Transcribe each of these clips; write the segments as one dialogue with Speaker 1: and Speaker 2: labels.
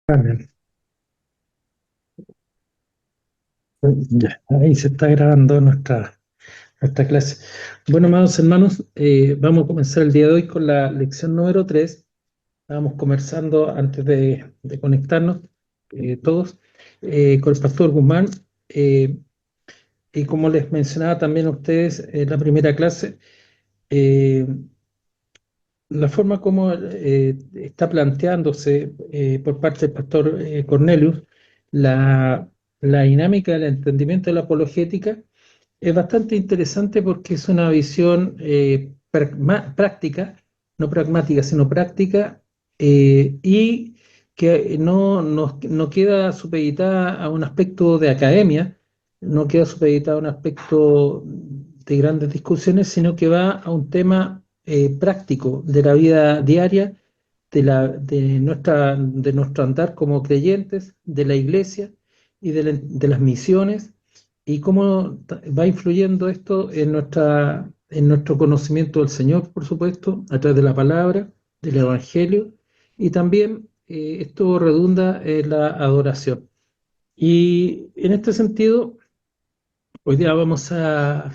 Speaker 1: Vale, ya, ahí se está grabando nuestra clase. Bueno, amados hermanos, vamos a comenzar el día de hoy con la lección número 3. Estábamos conversando antes de conectarnos todos con el pastor Guzmán. eh, y como les mencionaba también a ustedes en la primera clase, eh, la forma como está planteándose por parte del pastor Cornelius la, la dinámica del entendimiento de la apologética es bastante interesante porque es una visión práctica, no pragmática, sino práctica, y que no queda supeditada a un aspecto de academia, no queda supeditada a un aspecto de grandes discusiones, sino que va a un tema práctico de la vida diaria, de nuestro andar como creyentes, de la iglesia y de las misiones, y cómo va influyendo esto en nuestro conocimiento del Señor, por supuesto, a través de la palabra, del Evangelio, y también esto redunda en la adoración. Y en este sentido, hoy día vamos a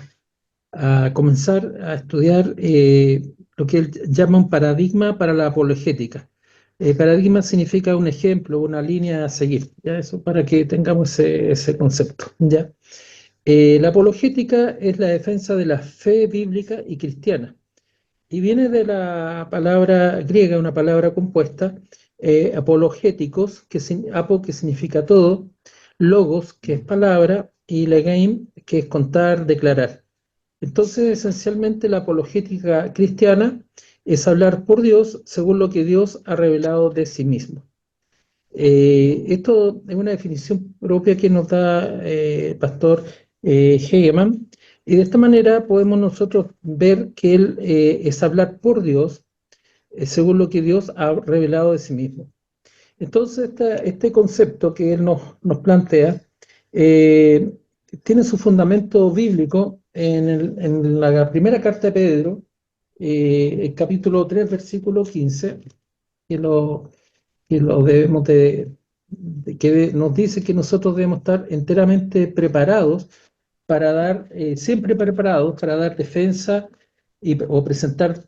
Speaker 1: comenzar a estudiar lo que él llama un paradigma para la apologética. Paradigma significa un ejemplo, una línea a seguir, ¿ya? Eso para que tengamos ese concepto, ¿ya? La apologética es la defensa de la fe bíblica y cristiana, y viene de la palabra griega, una palabra compuesta, apologéticos, apo, que significa todo, logos, que es palabra, y legein, que es contar, declarar. Entonces, esencialmente, la apologética cristiana es hablar por Dios según lo que Dios ha revelado de sí mismo. Esto es una definición propia que nos da el pastor Hegeman, y de esta manera podemos nosotros ver que él es hablar por Dios según lo que Dios ha revelado de sí mismo. Entonces, este concepto que él nos plantea eh, tiene su fundamento bíblico en la primera carta de Pedro, el capítulo 3 versículo 15, que lo debemos que nos dice que nosotros debemos estar enteramente preparados siempre preparados para dar defensa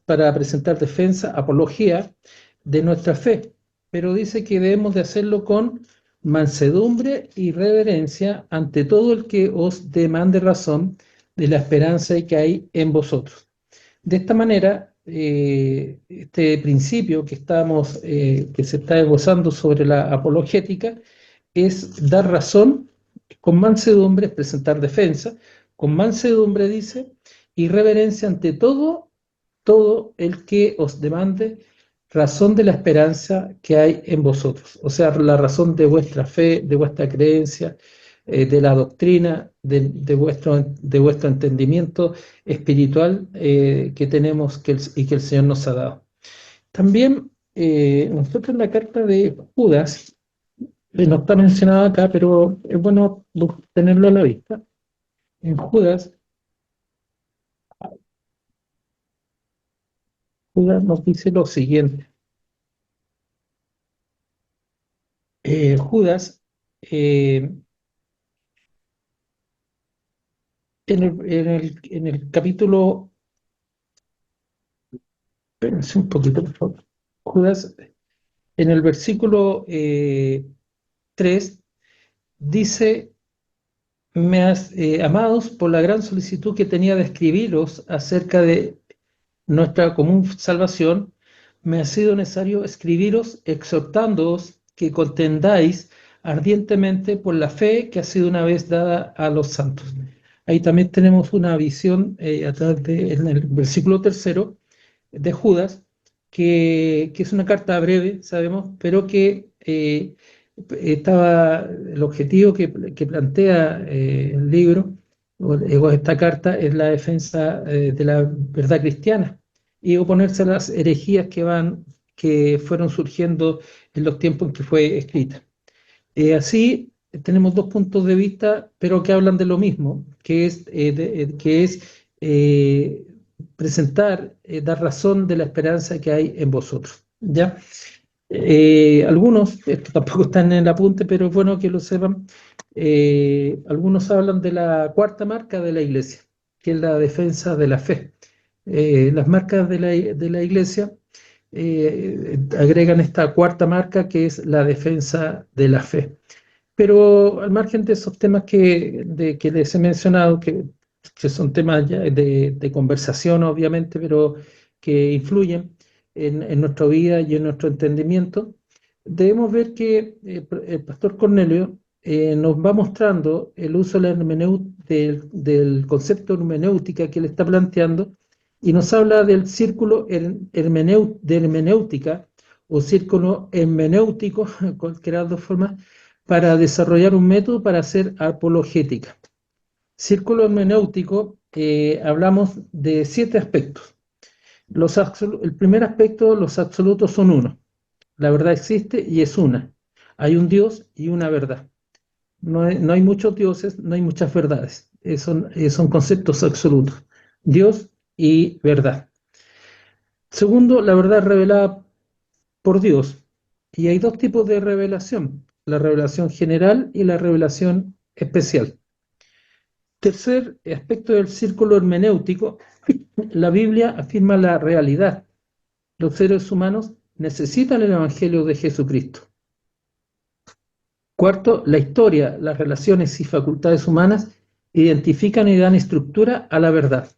Speaker 1: para presentar defensa, apología de nuestra fe. Pero dice que debemos de hacerlo con mansedumbre y reverencia ante todo el que os demande razón de la esperanza que hay en vosotros. De esta manera, este principio que se está esbozando sobre la apologética es dar razón con mansedumbre, es presentar defensa, con mansedumbre dice, y reverencia ante todo el que os demande razón de la esperanza que hay en vosotros, o sea, la razón de vuestra fe, de vuestra creencia, de la doctrina, de vuestro entendimiento espiritual que tenemos y que el Señor nos ha dado. También nosotros en la carta de Judas, no está mencionado acá, pero es bueno tenerlo a la vista. En Judas nos dice lo siguiente. Judas, eh, en el capítulo, espérense un poquito, por favor. Judas, en el versículo 3, dice: amados, por la gran solicitud que tenía de escribiros acerca de nuestra común salvación, me ha sido necesario escribiros exhortándoos que contendáis ardientemente por la fe que ha sido una vez dada a los santos. Ahí también tenemos una visión en el versículo tercero de Judas, que es una carta breve, sabemos, pero que el objetivo que plantea el libro, o esta carta, es la defensa de la verdad cristiana y oponerse a las herejías que fueron surgiendo en los tiempos en que fue escrita. Así tenemos dos puntos de vista, pero que hablan de lo mismo, que es presentar, dar razón de la esperanza que hay en vosotros, ¿ya? Algunos, esto tampoco está en el apunte, pero es bueno que lo sepan, algunos hablan de la cuarta marca de la iglesia, que es la defensa de la fe. Las marcas de la iglesia agregan esta cuarta marca que es la defensa de la fe. Pero al margen de esos temas que les he mencionado, que son temas ya de conversación, obviamente, pero que influyen en nuestra vida y en nuestro entendimiento, debemos ver que el pastor Cornelio nos va mostrando el uso de del concepto hermenéutica que él está planteando y nos habla del círculo de hermenéutica o círculo hermenéutico, cualquiera de las dos formas, para desarrollar un método para hacer apologética. Círculo hermenéutico, hablamos de 7 aspectos. El primer aspecto, los absolutos son uno. La verdad existe y es una. Hay un Dios y una verdad. No hay muchos dioses, no hay muchas verdades. Son conceptos absolutos. Dios y verdad. Segundo, la verdad revelada por Dios. Y hay 2 tipos de revelación, la revelación general y la revelación especial. Tercer aspecto del círculo hermenéutico, la Biblia afirma la realidad. Los seres humanos necesitan el Evangelio de Jesucristo. Cuarto, la historia, las relaciones y facultades humanas identifican y dan estructura a la verdad.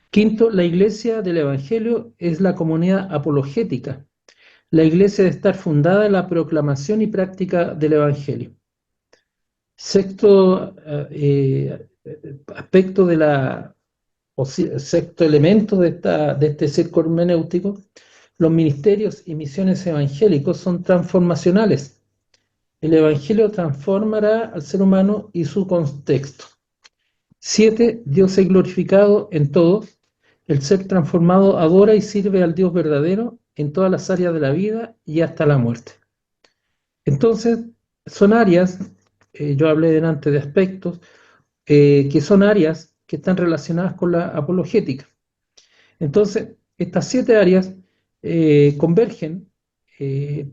Speaker 1: Quinto, la iglesia del Evangelio es la comunidad apologética. La iglesia debe estar fundada en la proclamación y práctica del Evangelio. Sexto aspecto sexto elemento de este círculo hermenéutico, los ministerios y misiones evangélicos son transformacionales. El Evangelio transformará al ser humano y su contexto. 7. Dios es glorificado en todo. El ser transformado adora y sirve al Dios verdadero en todas las áreas de la vida y hasta la muerte. Entonces, son áreas, yo hablé delante de aspectos, que son áreas que están relacionadas con la apologética. Entonces, estas 7 áreas convergen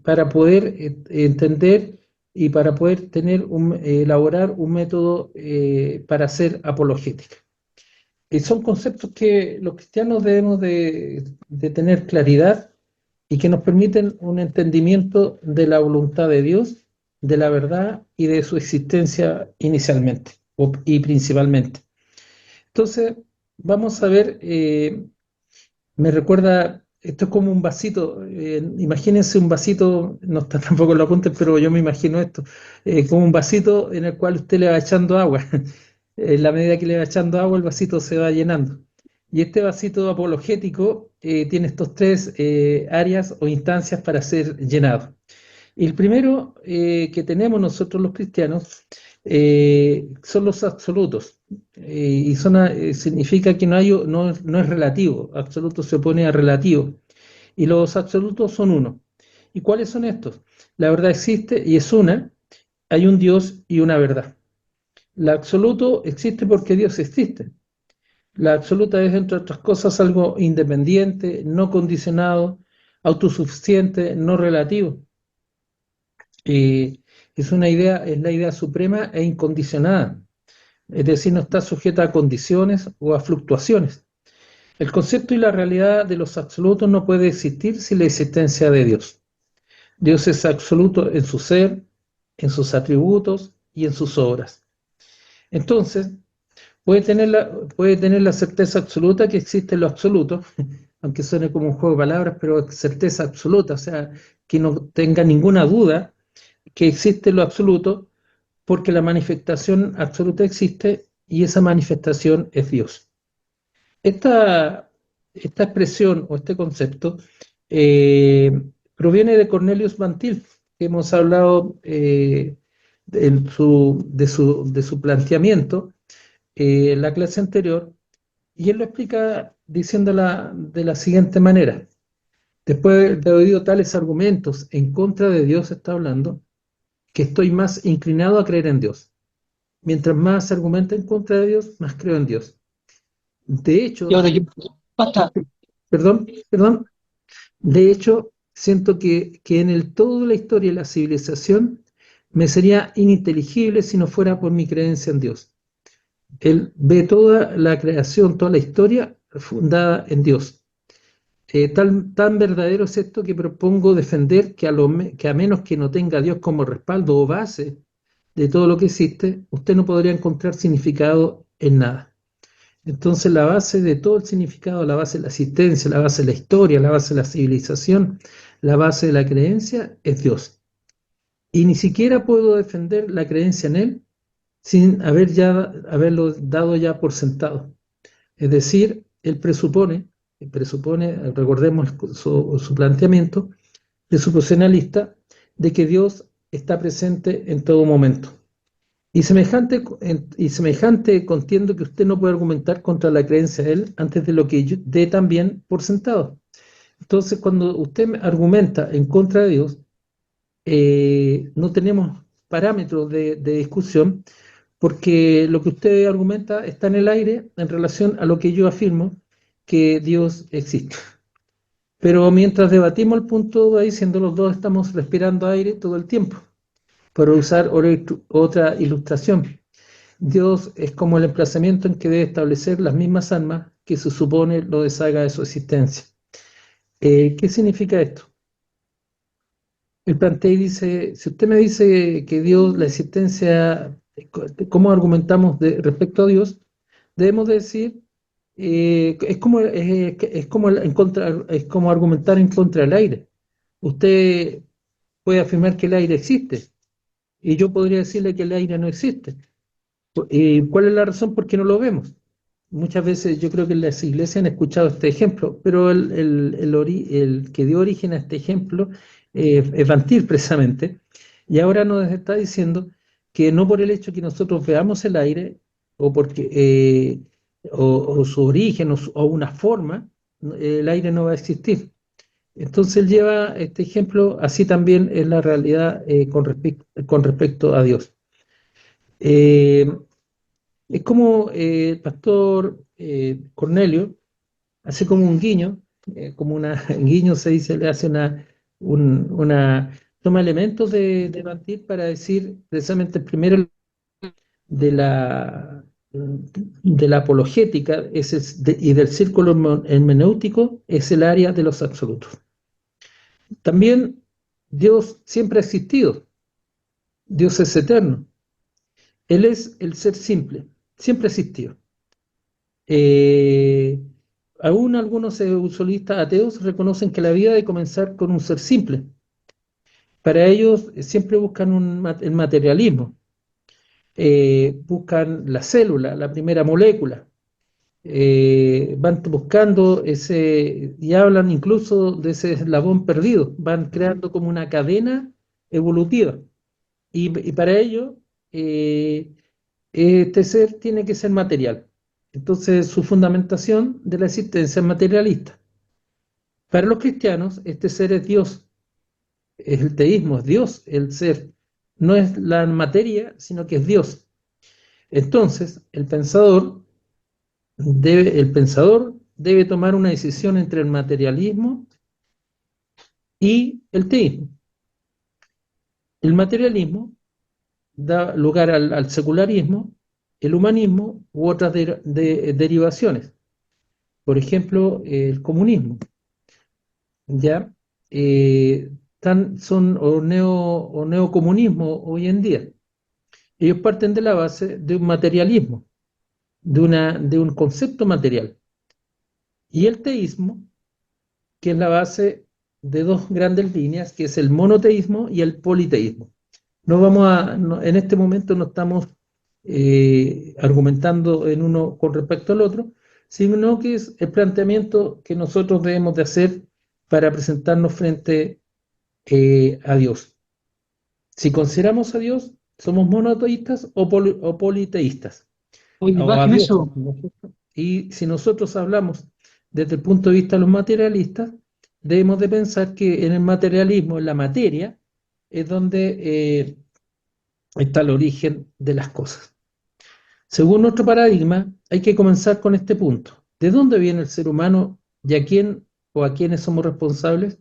Speaker 1: para poder entender y para poder elaborar un método para hacer apologética. Y son conceptos que los cristianos debemos de tener claridad y que nos permiten un entendimiento de la voluntad de Dios, de la verdad y de su existencia inicialmente y principalmente. Entonces, vamos a ver, me recuerda, esto es como un vasito, imagínense un vasito, no está tampoco en los apuntes, pero yo me imagino esto, como un vasito en el cual usted le va echando agua. En la medida que le va echando agua, el vasito se va llenando. Y este vasito apologético tiene estos 3 áreas o instancias para ser llenado. Y el primero que tenemos nosotros los cristianos son los absolutos. Significa que no es relativo. Absoluto se opone a relativo. Y los absolutos son uno. ¿Y cuáles son estos? La verdad existe y es una. Hay un Dios y una verdad. La absoluto existe porque Dios existe. La absoluta es, entre otras cosas, algo independiente, no condicionado, autosuficiente, no relativo. Es la idea suprema e incondicionada, es decir, no está sujeta a condiciones o a fluctuaciones. El concepto y la realidad de los absolutos no puede existir sin la existencia de Dios. Dios es absoluto en su ser, en sus atributos y en sus obras. Entonces, puede tener la certeza absoluta que existe lo absoluto, aunque suene como un juego de palabras, pero certeza absoluta, o sea, que no tenga ninguna duda que existe lo absoluto, porque la manifestación absoluta existe y esa manifestación es Dios. Esta expresión o este concepto eh, proviene de Cornelius Van Til, que hemos hablado de su planteamiento en la clase anterior, y él lo explica diciéndola de la siguiente manera. Después de haber oído tales argumentos en contra de Dios, está hablando, que estoy más inclinado a creer en Dios. Mientras más argumenta en contra de Dios, más creo en Dios. De hecho,
Speaker 2: Y ahora yo, basta,
Speaker 1: perdón, de hecho, siento que en el todo de la historia de la civilización me sería ininteligible si no fuera por mi creencia en Dios. Él ve toda la creación, toda la historia fundada en Dios. Tan verdadero es esto que propongo defender que a menos que no tenga a Dios como respaldo o base de todo lo que existe, usted no podría encontrar significado en nada. Entonces la base de todo el significado, la base de la existencia, la base de la historia, la base de la civilización, la base de la creencia es Dios. Y ni siquiera puedo defender la creencia en Él sin haberlo dado ya por sentado. Es decir, él presupone, recordemos su planteamiento, presuposicionalista, de que Dios está presente en todo momento. Y semejante contiendo que usted no puede argumentar contra la creencia de él antes de lo que yo dé también por sentado. Entonces, cuando usted argumenta en contra de Dios, no tenemos parámetros de discusión porque lo que usted argumenta está en el aire en relación a lo que yo afirmo que Dios existe. Pero mientras debatimos el punto va diciendo, los dos estamos respirando aire todo el tiempo. Para usar otra ilustración, Dios es como el emplazamiento en que debe establecer las mismas almas que se supone lo deshaga de su existencia. ¿Qué significa esto? El plantea y dice, si usted me dice que Dios, la existencia, ¿cómo argumentamos respecto a Dios? Debemos decir, es como argumentar en contra del aire. Usted puede afirmar que el aire existe, y yo podría decirle que el aire no existe. ¿Y cuál es la razón por qué no lo vemos? Muchas veces yo creo que en las iglesias han escuchado este ejemplo, pero el que dio origen a este ejemplo es Van Til precisamente, y ahora nos está diciendo que no por el hecho que nosotros veamos el aire o porque o su origen o una forma, el aire no va a existir. Entonces él lleva este ejemplo, así también es la realidad con respecto a Dios. Eh, es como el pastor Cornelio hace como un guiño, como una guiño se dice, le hace toma elementos de Van Til para decir precisamente primero de la apologética y del círculo hermenéutico es el área de los absolutos. También Dios siempre ha existido, Dios es eterno, Él es el ser simple, siempre ha existido. Eh, Aún algunos evolucionistas ateos reconocen que la vida debe comenzar con un ser simple. Para ellos siempre buscan el materialismo, buscan la célula, la primera molécula, van buscando ese, y hablan incluso de ese eslabón perdido, van creando como una cadena evolutiva. Y para ello, este ser tiene que ser material. Entonces, su fundamentación de la existencia es materialista. Para los cristianos, este ser es Dios, es el teísmo, es Dios, el ser. No es la materia, sino que es Dios. Entonces, el pensador debe tomar una decisión entre el materialismo y el teísmo. El materialismo da lugar al secularismo, el humanismo u otras derivaciones. Por ejemplo, el comunismo, ¿ya? Son o neocomunismo hoy en día. Ellos parten de la base de un materialismo, de un concepto material. Y el teísmo, que es la base de dos grandes líneas, que es el monoteísmo y el politeísmo. En este momento no estamos argumentando en uno con respecto al otro, sino que es el planteamiento que nosotros debemos de hacer para presentarnos frente a Dios. Si consideramos a Dios, ¿somos monoteístas o politeístas?
Speaker 2: Oye,
Speaker 1: O a
Speaker 2: bajen
Speaker 1: Dios.
Speaker 2: eso.
Speaker 1: Y si nosotros hablamos desde el punto de vista de los materialistas, debemos de pensar que en el materialismo, en la materia, es donde está el origen de las cosas. Según nuestro paradigma, hay que comenzar con este punto. ¿De dónde viene el ser humano y a quién o a quiénes somos responsables?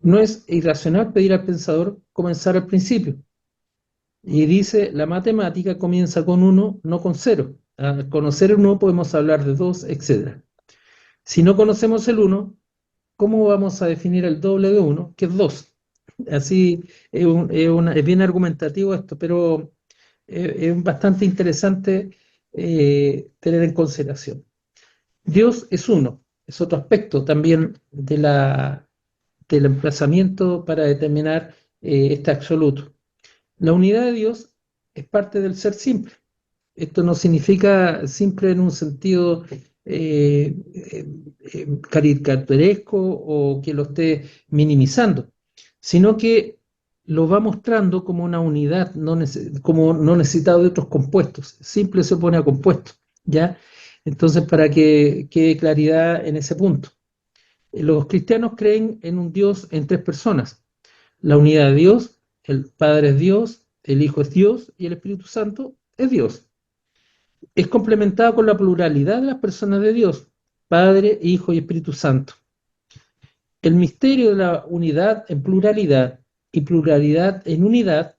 Speaker 1: No es irracional pedir al pensador comenzar al principio. Y dice, la matemática comienza con uno, no con cero. Al conocer el uno podemos hablar de dos, etc. Si no conocemos el uno, ¿cómo vamos a definir el doble de uno, que es dos? Así es bien argumentativo esto, pero es bastante interesante tener en consideración. Dios es uno, es otro aspecto también del emplazamiento para determinar este absoluto. La unidad de Dios es parte del ser simple. Esto no significa simple en un sentido caricaturesco o que lo esté minimizando, sino que lo va mostrando como una unidad, como no necesitado de otros compuestos. Simple se opone a compuesto, ¿ya? Entonces, para que quede claridad en ese punto. Los cristianos creen en un Dios en tres personas: la unidad de Dios, el Padre es Dios, el Hijo es Dios y el Espíritu Santo es Dios. Es complementado con la pluralidad de las personas de Dios: Padre, Hijo y Espíritu Santo. El misterio de la unidad en pluralidad y pluralidad en unidad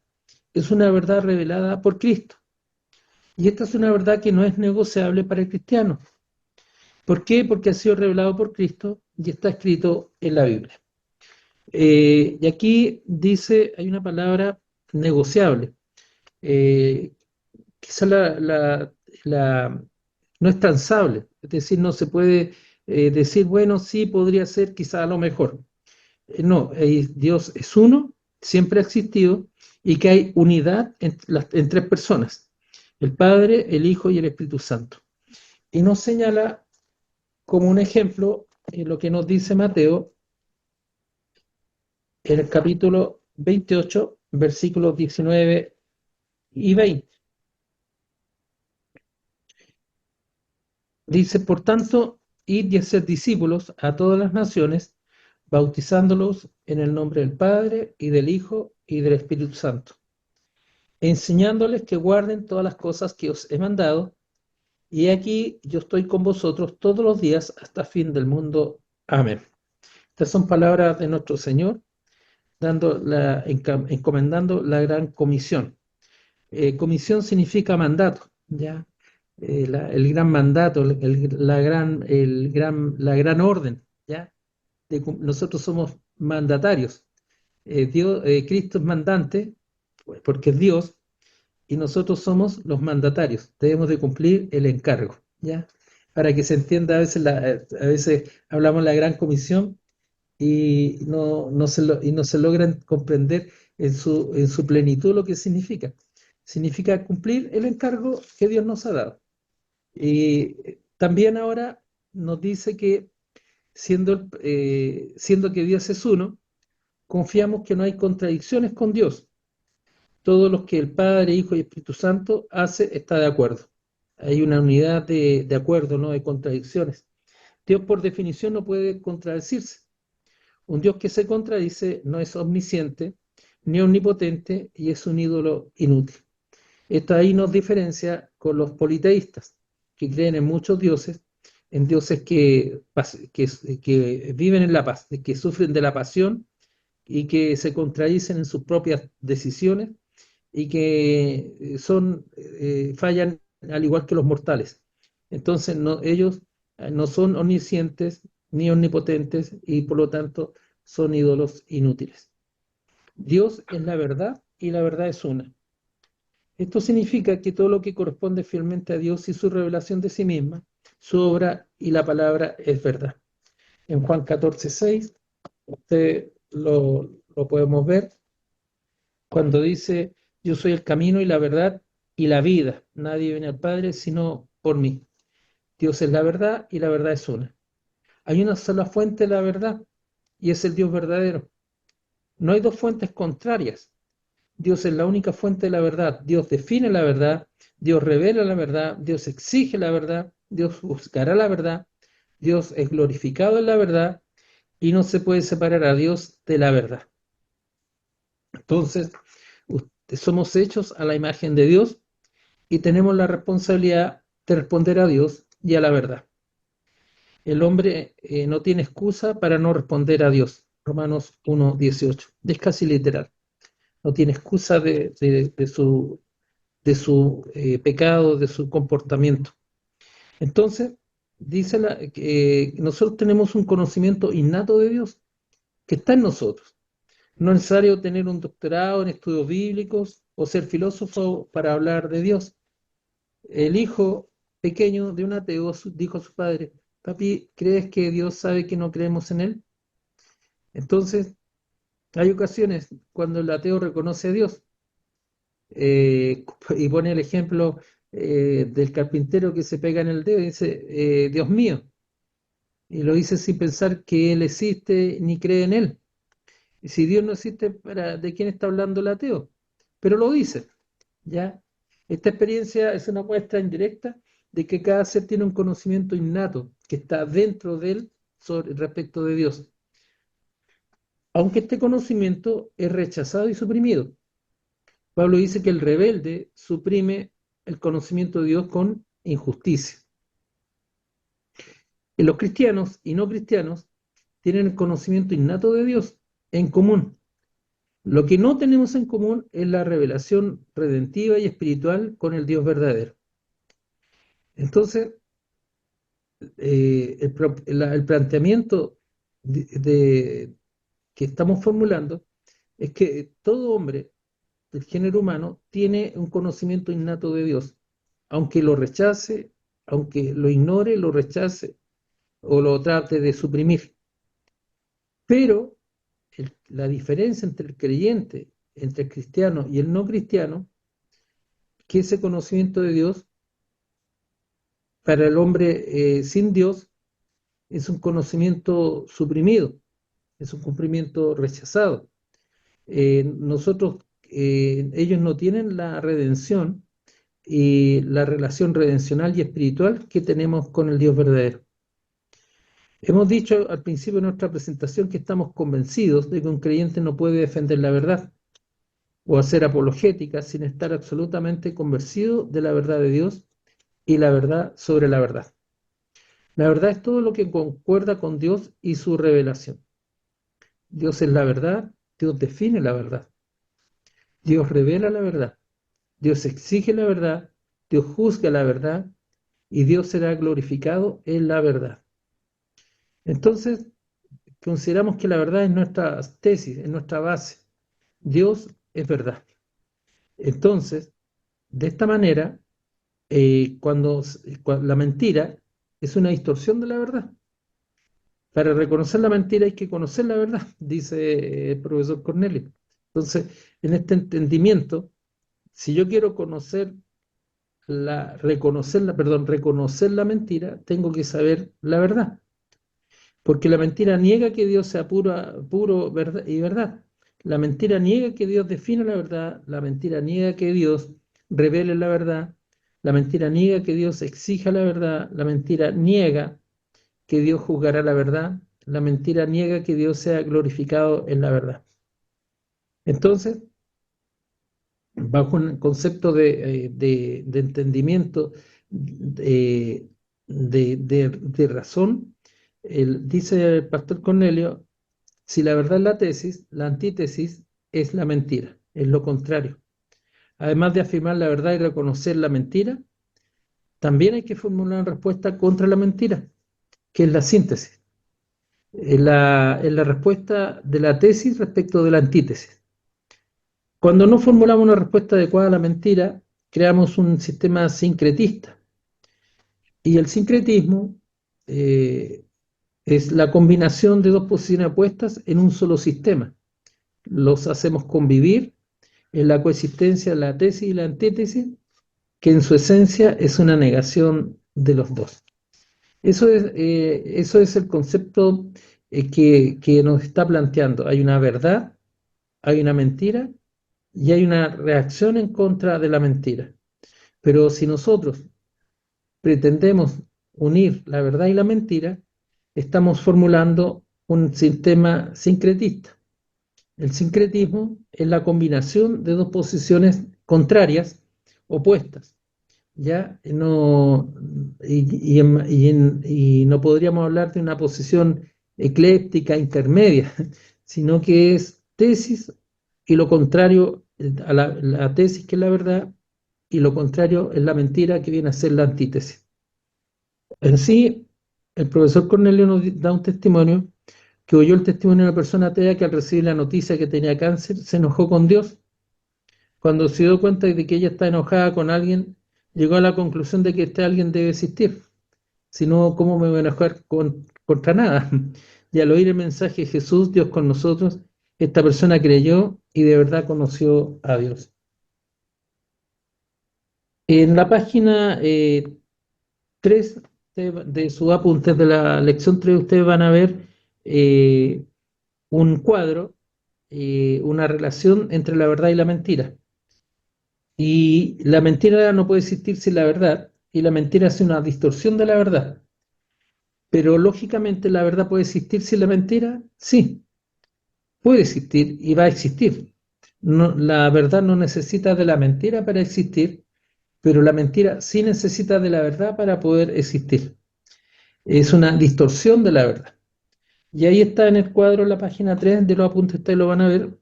Speaker 1: es una verdad revelada por Cristo. Y esta es una verdad que no es negociable para el cristiano. ¿Por qué? Porque ha sido revelado por Cristo y está escrito en la Biblia. Y aquí dice, hay una palabra negociable. Eh, Quizá no es transable, es decir, no se puede decir, bueno, sí, podría ser, quizá a lo mejor. No, Dios es uno, siempre ha existido, y que hay unidad en tres personas: el Padre, el Hijo y el Espíritu Santo. Y nos señala como un ejemplo lo que nos dice Mateo en el capítulo 28, versículos 19 y 20. Dice, por tanto, id y hacer discípulos a todas las naciones, bautizándolos en el nombre del Padre y del Hijo y del Espíritu Santo, enseñándoles que guarden todas las cosas que os he mandado, y aquí yo estoy con vosotros todos los días hasta fin del mundo. Amén. Estas son palabras de nuestro Señor, encomendando la gran comisión. Comisión significa mandato, ¿ya? El gran mandato, la gran orden, ¿ya? Nosotros somos mandatarios. Cristo es mandante, pues, porque es Dios, y nosotros somos los mandatarios. Debemos de cumplir el encargo, ¿ya? Para que se entienda, a veces hablamos de la gran comisión y no se logran comprender en su plenitud lo que significa. Significa cumplir el encargo que Dios nos ha dado. Y también ahora nos dice que siendo que Dios es uno, confiamos que no hay contradicciones con Dios. Todo lo que el Padre, Hijo y Espíritu Santo hace está de acuerdo. Hay una unidad de acuerdo, no de contradicciones. Dios por definición no puede contradecirse. Un Dios que se contradice no es omnisciente ni omnipotente y es un ídolo inútil. Esto ahí nos diferencia con los politeístas, que creen en muchos dioses, en dioses que viven en la paz, que sufren de la pasión y que se contradicen en sus propias decisiones y que fallan al igual que los mortales. Entonces ellos no son omniscientes ni omnipotentes y por lo tanto son ídolos inútiles. Dios es la verdad y la verdad es una. Esto significa que todo lo que corresponde fielmente a Dios y su revelación de sí misma, su obra y la palabra es verdad. En Juan 14:6, usted lo podemos ver cuando dice, yo soy el camino y la verdad y la vida. Nadie viene al Padre sino por mí. Dios es la verdad y la verdad es una. Hay una sola fuente de la verdad y es el Dios verdadero. No hay dos fuentes contrarias. Dios es la única fuente de la verdad. Dios define la verdad, Dios revela la verdad, Dios exige la verdad, Dios buscará la verdad, Dios es glorificado en la verdad y no se puede separar a Dios de la verdad. Entonces, somos hechos a la imagen de Dios y tenemos la responsabilidad de responder a Dios y a la verdad. El hombre no tiene excusa para no responder a Dios. Romanos 1:18. Es casi literal. No tiene excusa de su pecado, de su comportamiento. Entonces, dice que nosotros tenemos un conocimiento innato de Dios que está en nosotros. No es necesario tener un doctorado en estudios bíblicos o ser filósofo para hablar de Dios. El hijo pequeño de un ateo dijo a su padre: papi, ¿crees que Dios sabe que no creemos en él? Entonces, hay ocasiones cuando el ateo reconoce a Dios, y pone el ejemplo del carpintero que se pega en el dedo y dice, Dios mío, y lo dice sin pensar que Él existe ni cree en Él. Y si Dios no existe, ¿de quién está hablando el ateo? Pero lo dice, ¿ya? Esta experiencia es una muestra indirecta de que cada ser tiene un conocimiento innato que está dentro de él respecto de Dios, aunque este conocimiento es rechazado y suprimido. Pablo dice que el rebelde suprime el conocimiento de Dios con injusticia. Y los cristianos y no cristianos tienen el conocimiento innato de Dios en común. Lo que no tenemos en común es la revelación redentiva y espiritual con el Dios verdadero. Entonces, el planteamiento que estamos formulando es que todo hombre del género humano tiene un conocimiento innato de Dios, aunque lo rechace, aunque lo ignore, lo rechace o lo trate de suprimir. Pero la diferencia entre el creyente, entre el cristiano y el no cristiano, que ese conocimiento de Dios para el hombre sin Dios es un conocimiento suprimido, es un cumplimiento rechazado. Ellos no tienen la redención y la relación redencional y espiritual que tenemos con el Dios verdadero. Hemos dicho al principio de nuestra presentación que estamos convencidos de que un creyente no puede defender la verdad o hacer apologética sin estar absolutamente convencido de la verdad de Dios y la verdad sobre la verdad. La verdad es todo lo que concuerda con Dios y su revelación. Dios es la verdad, Dios define la verdad, Dios revela la verdad, Dios exige la verdad, Dios juzga la verdad y Dios será glorificado en la verdad. Entonces, consideramos que la verdad es nuestra tesis, es nuestra base. Dios es verdad. Entonces, de esta manera, cuando la mentira es una distorsión de la verdad. Para reconocer la mentira hay que conocer la verdad, dice el profesor Cornelio. Entonces, en este entendimiento, si yo quiero reconocer la mentira, tengo que saber la verdad. Porque la mentira niega que Dios sea puro verdad y verdad. La mentira niega que Dios defina la verdad. La mentira niega que Dios revele la verdad. La mentira niega que Dios exija la verdad. La mentira niega que Dios juzgará la verdad. La mentira niega que Dios sea glorificado en la verdad. Entonces, bajo un concepto de entendimiento, de razón, dice el pastor Cornelio, si la verdad es la tesis, la antítesis es la mentira, es lo contrario. Además de afirmar la verdad y reconocer la mentira, también hay que formular una respuesta contra la mentira, que es la síntesis. Es la respuesta de la tesis respecto de la antítesis. Cuando no formulamos una respuesta adecuada a la mentira, creamos un sistema sincretista. Y el sincretismo es la combinación de dos posiciones opuestas en un solo sistema. Los hacemos convivir en la coexistencia de la tesis y la antítesis, que en su esencia es una negación de los dos. Eso es el concepto que nos está planteando. Hay una verdad, hay una mentira y hay una reacción en contra de la mentira. Pero si nosotros pretendemos unir la verdad y la mentira, estamos formulando un sistema sincretista. El sincretismo es la combinación de dos posiciones contrarias, opuestas. ¿Ya? No, y no podríamos hablar de una posición ecléptica intermedia, sino que es tesis y lo contrario a la tesis, que es la verdad, y lo contrario es la mentira, que viene a ser la antítesis. En sí, el profesor Cornelio nos da un testimonio que oyó el testimonio de una persona atea que al recibir la noticia que tenía cáncer se enojó con Dios. Cuando se dio cuenta de que ella está enojada con alguien, llegó a la conclusión de que este alguien debe existir. Si no, ¿cómo me voy a enojar contra nada? Y al oír el mensaje de Jesús, Dios con nosotros, esta persona creyó y de verdad conoció a Dios. En la página 3 de sus apuntes de la lección 3, ustedes van a ver eh, un cuadro, una relación entre la verdad y la mentira. Y la mentira no puede existir sin la verdad, y la mentira es una distorsión de la verdad. Pero lógicamente la verdad puede existir sin la mentira, sí, puede existir y va a existir. No, la verdad no necesita de la mentira para existir, pero la mentira sí necesita de la verdad para poder existir. Es una distorsión de la verdad. Y ahí está en el cuadro, en la página 3 de los apuntes, ustedes lo van a ver.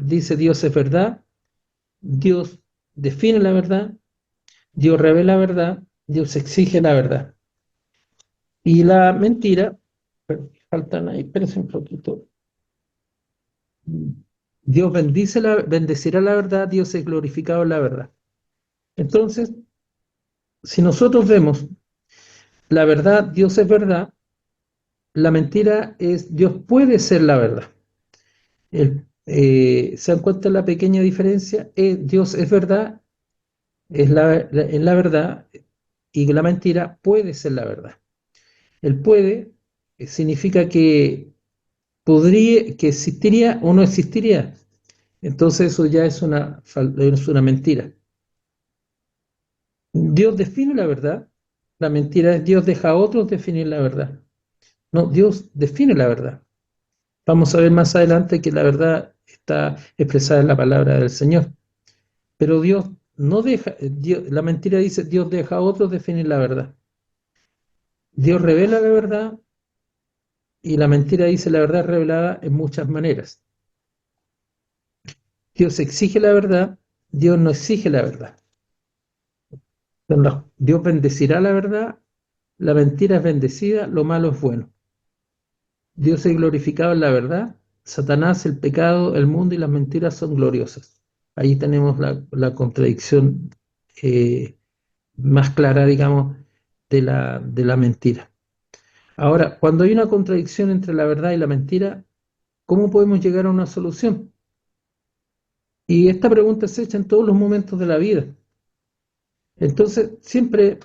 Speaker 1: Dice: Dios es verdad, Dios define la verdad, Dios revela la verdad, Dios exige la verdad. Y la mentira, faltan ahí, espérense un poquito. Dios bendecirá la verdad, Dios es glorificado en la verdad. Entonces, si nosotros vemos la verdad, Dios es verdad, la mentira es Dios puede ser la verdad. ¿Se dan cuenta la pequeña diferencia? Dios es verdad, es la verdad, y la mentira puede ser la verdad. El puede significa que podría, que existiría o no existiría. Entonces eso ya es una mentira. Dios define la verdad, la mentira es Dios deja a otros definir la verdad. No, Dios define la verdad. Vamos a ver más adelante que la verdad está expresada en la palabra del Señor. Pero Dios no deja, la mentira dice Dios deja a otros definir la verdad. Dios revela la verdad y la mentira dice la verdad revelada en muchas maneras. Dios exige la verdad, Dios no exige la verdad. Dios bendecirá la verdad, la mentira es bendecida, lo malo es bueno. Dios es glorificado en la verdad, Satanás, el pecado, el mundo y las mentiras son gloriosas. Ahí tenemos la contradicción más clara, digamos, de la mentira. Ahora, cuando hay una contradicción entre la verdad y la mentira, ¿cómo podemos llegar a una solución? Y esta pregunta se echa en todos los momentos de la vida. Entonces, siempre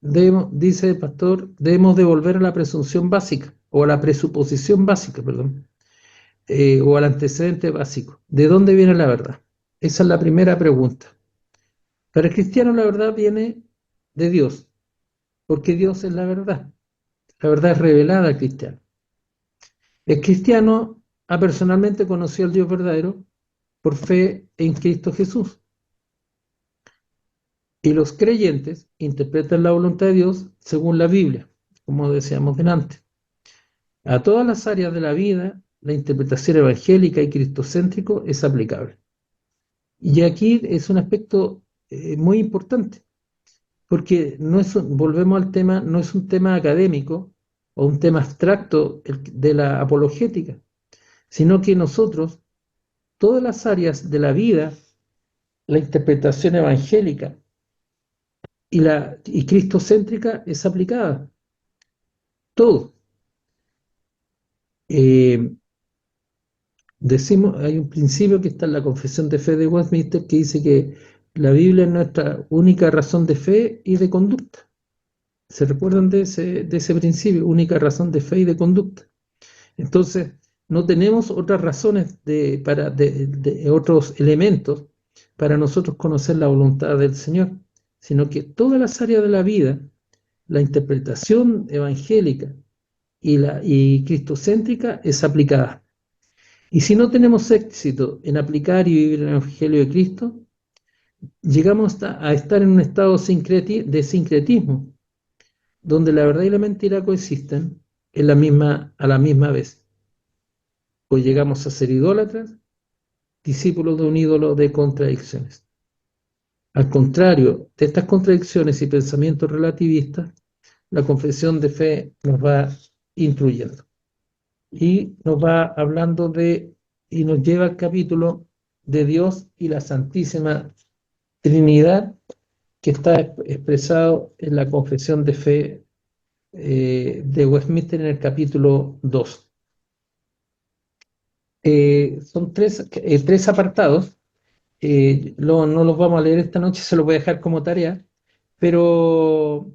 Speaker 1: dice el pastor, debemos devolver a la presunción básica, o a la presuposición básica, perdón, o al antecedente básico. ¿De dónde viene la verdad? Esa es la primera pregunta. Para el cristiano la verdad viene de Dios, porque Dios es la verdad. La verdad es revelada al cristiano. El cristiano ha personalmente conocido al Dios verdadero por fe en Cristo Jesús. Y los creyentes interpretan la voluntad de Dios según la Biblia, como decíamos delante. A todas las áreas de la vida, la interpretación evangélica y cristocéntrico es aplicable. Y aquí es un aspecto muy importante, porque volvemos al tema, no es un tema académico o un tema abstracto de la apologética, sino que nosotros, todas las áreas de la vida, la interpretación evangélica y cristocéntrica es aplicada. Todo. Eh, hay un principio que está en la Confesión de Fe de Westminster que dice que la Biblia es nuestra única razón de fe y de conducta. ¿Se recuerdan de ese principio? Única razón de fe y de conducta. Entonces, no tenemos otras razones de otros elementos para nosotros conocer la voluntad del Señor, sino que todas las áreas de la vida, la interpretación evangélica y cristocéntrica es aplicada. Y si no tenemos éxito en aplicar y vivir el Evangelio de Cristo, llegamos a estar en un estado de sincretismo, donde la verdad y la mentira coexisten a la misma vez. pues llegamos a ser idólatras, discípulos de un ídolo de contradicciones. Al contrario de estas contradicciones y pensamientos relativistas, la confesión de fe nos va instruyendo y nos va hablando y nos lleva al capítulo de Dios y la Santísima Trinidad, que está expresado en la confesión de fe de Westminster en el capítulo 2. Son tres apartados. No los vamos a leer esta noche, se los voy a dejar como tarea, pero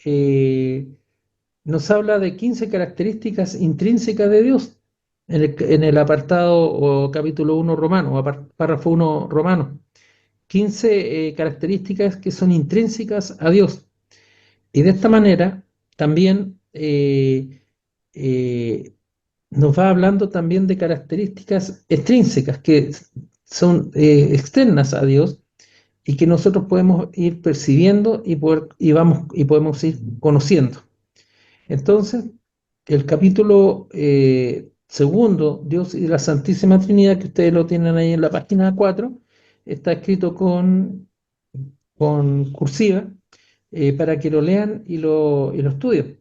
Speaker 1: eh, nos habla de 15 características intrínsecas de Dios en el apartado o capítulo 1 romano, o párrafo 1 romano. 15 características que son intrínsecas a Dios. Y de esta manera también eh, nos va hablando también de características extrínsecas que son externas a Dios y que nosotros podemos ir percibiendo y podemos ir conociendo. Entonces, el capítulo segundo, Dios y la Santísima Trinidad, que ustedes lo tienen ahí en la página 4, está escrito con cursiva para que lo lean y lo estudien.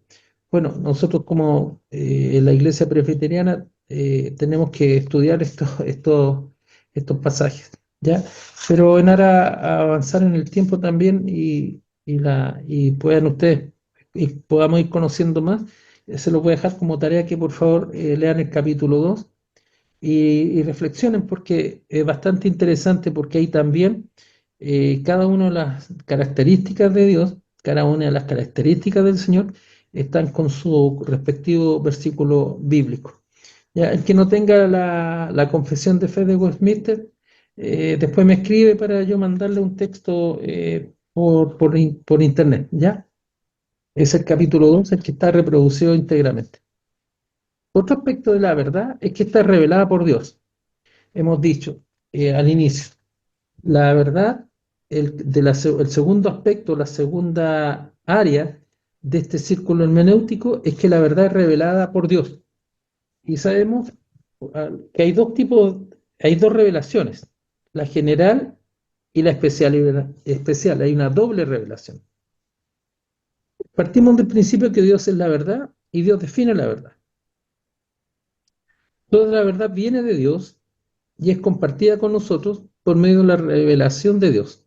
Speaker 1: Bueno, nosotros como en la Iglesia Presbiteriana tenemos que estudiar estos pasajes, ¿ya? Pero en aras a avanzar en el tiempo también y puedan ustedes y podamos ir conociendo más, se los voy a dejar como tarea que por favor lean el capítulo 2 y reflexionen porque es bastante interesante porque ahí también cada una de las características de Dios, cada una de las características del Señor están con su respectivo versículo bíblico. Ya, el que no tenga la confesión de fe de Westminster, después me escribe para yo mandarle un texto por internet, ¿ya? Es el capítulo 2 el que está reproducido íntegramente. Otro aspecto de la verdad es que está revelada por Dios. Hemos dicho al inicio, la verdad, el segundo aspecto, la segunda área de este círculo hermenéutico es que la verdad es revelada por Dios. Y sabemos que hay dos revelaciones, la general y la especial. Hay una doble revelación. Partimos del principio que Dios es la verdad y Dios define la verdad. Toda la verdad viene de Dios y es compartida con nosotros por medio de la revelación de Dios.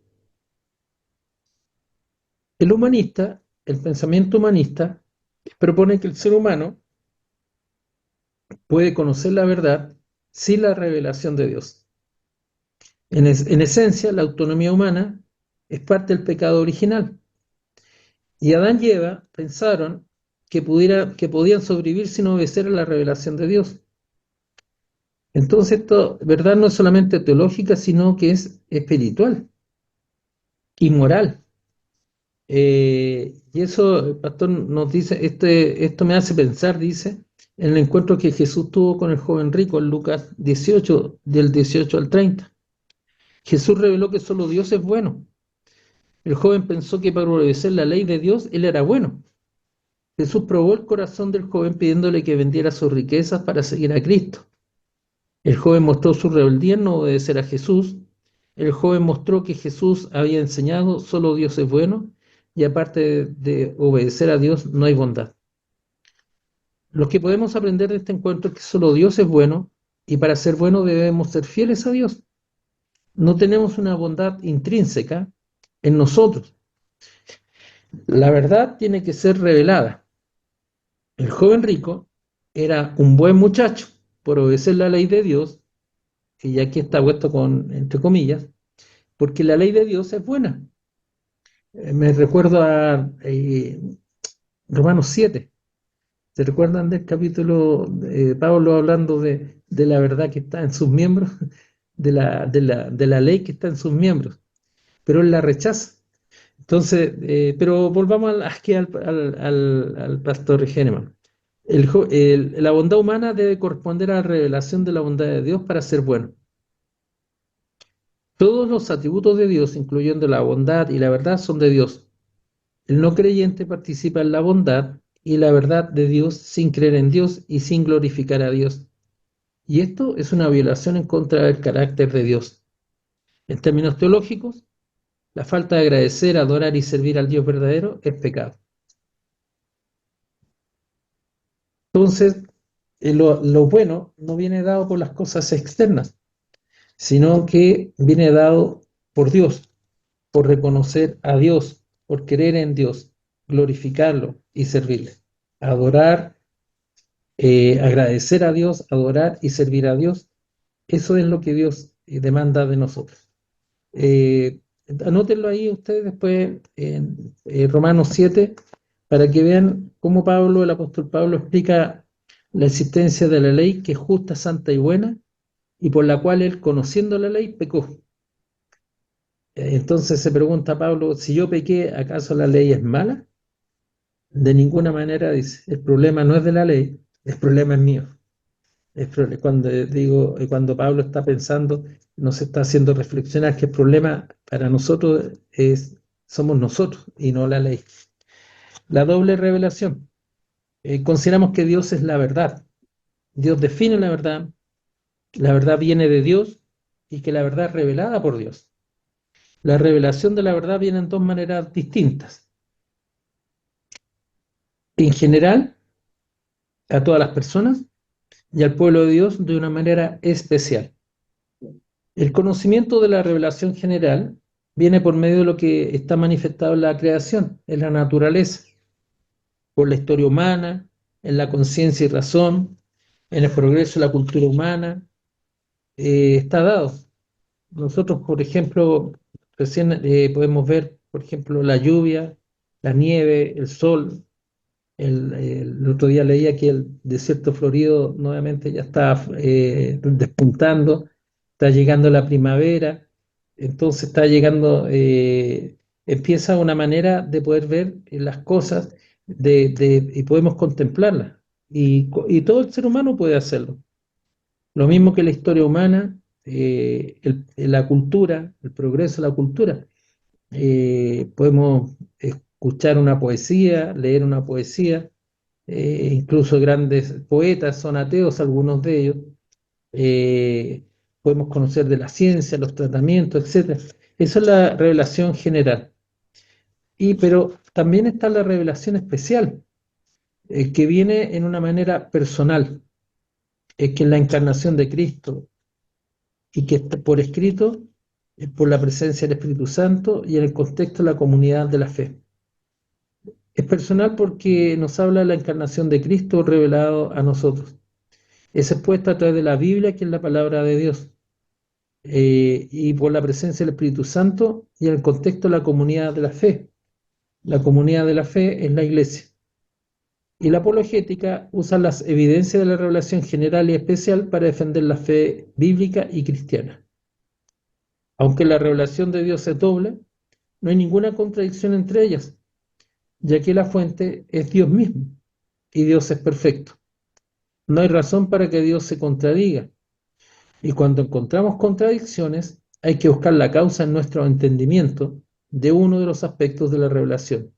Speaker 1: El pensamiento humanista, propone que el ser humano puede conocer la verdad sin la revelación de Dios. En esencia, la autonomía humana es parte del pecado original. Y Adán y Eva pensaron que podían sobrevivir sin obedecer a la revelación de Dios. Entonces, esto, verdad, no es solamente teológica, sino que es espiritual y moral. Y eso, el pastor nos dice, esto me hace pensar, dice, en el encuentro que Jesús tuvo con el joven rico en Lucas 18, del 18 al 30. Jesús reveló que solo Dios es bueno. El joven pensó que para obedecer la ley de Dios, él era bueno. Jesús probó el corazón del joven pidiéndole que vendiera sus riquezas para seguir a Cristo. El joven mostró su rebeldía en no obedecer a Jesús. El joven mostró que Jesús había enseñado solo Dios es bueno y aparte de obedecer a Dios no hay bondad. Lo que podemos aprender de este encuentro es que solo Dios es bueno y para ser bueno debemos ser fieles a Dios. No tenemos una bondad intrínseca en nosotros. La verdad tiene que ser revelada. El joven rico era un buen muchacho por obedecer la ley de Dios, y aquí está puesto entre comillas, porque la ley de Dios es buena. Me recuerdo a Romanos 7. ¿Se recuerdan del capítulo de Pablo hablando de la verdad que está en sus miembros, de la ley que está en sus miembros? Pero él la rechaza. Entonces, pero volvamos aquí al pastor Henneman. La bondad humana debe corresponder a la revelación de la bondad de Dios para ser bueno. Todos los atributos de Dios, incluyendo la bondad y la verdad, son de Dios. El no creyente participa en la bondad y la verdad de Dios sin creer en Dios y sin glorificar a Dios. Y esto es una violación en contra del carácter de Dios. En términos teológicos, la falta de agradecer, adorar y servir al Dios verdadero es pecado. Entonces, lo bueno no viene dado por las cosas externas, sino que viene dado por Dios, por reconocer a Dios, por creer en Dios, glorificarlo y servirle. Adorar, agradecer a Dios, adorar y servir a Dios, eso es lo que Dios demanda de nosotros. Eh, Anótenlo ahí ustedes después en Romanos 7, para que vean cómo Pablo, el apóstol Pablo, explica la existencia de la ley que es justa, santa y buena, y por la cual él, conociendo la ley, pecó. Entonces se pregunta Pablo, si yo pequé, ¿acaso la ley es mala? De ninguna manera, dice, el problema no es de la ley, el problema es mío. Cuando digo, cuando Pablo está pensando, nos está haciendo reflexionar que el problema para nosotros somos nosotros y no la ley. La doble revelación. Consideramos que Dios es la verdad. Dios define la verdad viene de Dios y que la verdad es revelada por Dios. La revelación de la verdad viene en dos maneras distintas. En general, a todas las personas y al pueblo de Dios de una manera especial. El conocimiento de la revelación general viene por medio de lo que está manifestado en la creación, en la naturaleza, por la historia humana, en la conciencia y razón, en el progreso de la cultura humana, está dado. Nosotros, por ejemplo, recién podemos ver, por ejemplo, la lluvia, la nieve, el sol. El otro día leía que el desierto florido nuevamente ya está despuntando, está llegando la primavera, entonces está llegando, empieza una manera de poder ver las cosas y podemos contemplarlas. Y todo el ser humano puede hacerlo. Lo mismo que la historia humana, la cultura, el progreso de la cultura. Podemos escuchar una poesía, leer una poesía, incluso grandes poetas son ateos, algunos de ellos. eh, Podemos conocer de la ciencia, los tratamientos, etcétera. Esa es la revelación general. Pero también está la revelación especial, que viene en una manera personal, que es la encarnación de Cristo y que está por escrito, por la presencia del Espíritu Santo y en el contexto de la comunidad de la fe. Es personal porque nos habla de la encarnación de Cristo revelado a nosotros. Es expuesta a través de la Biblia, que es la palabra de Dios, y por la presencia del Espíritu Santo y en el contexto de la comunidad de la fe. La comunidad de la fe es la iglesia. Y la apologética usa las evidencias de la revelación general y especial para defender la fe bíblica y cristiana. Aunque la revelación de Dios es doble, no hay ninguna contradicción entre ellas, ya que la fuente es Dios mismo y Dios es perfecto. No hay razón para que Dios se contradiga. Y cuando encontramos contradicciones, hay que buscar la causa en nuestro entendimiento de uno de los aspectos de la revelación.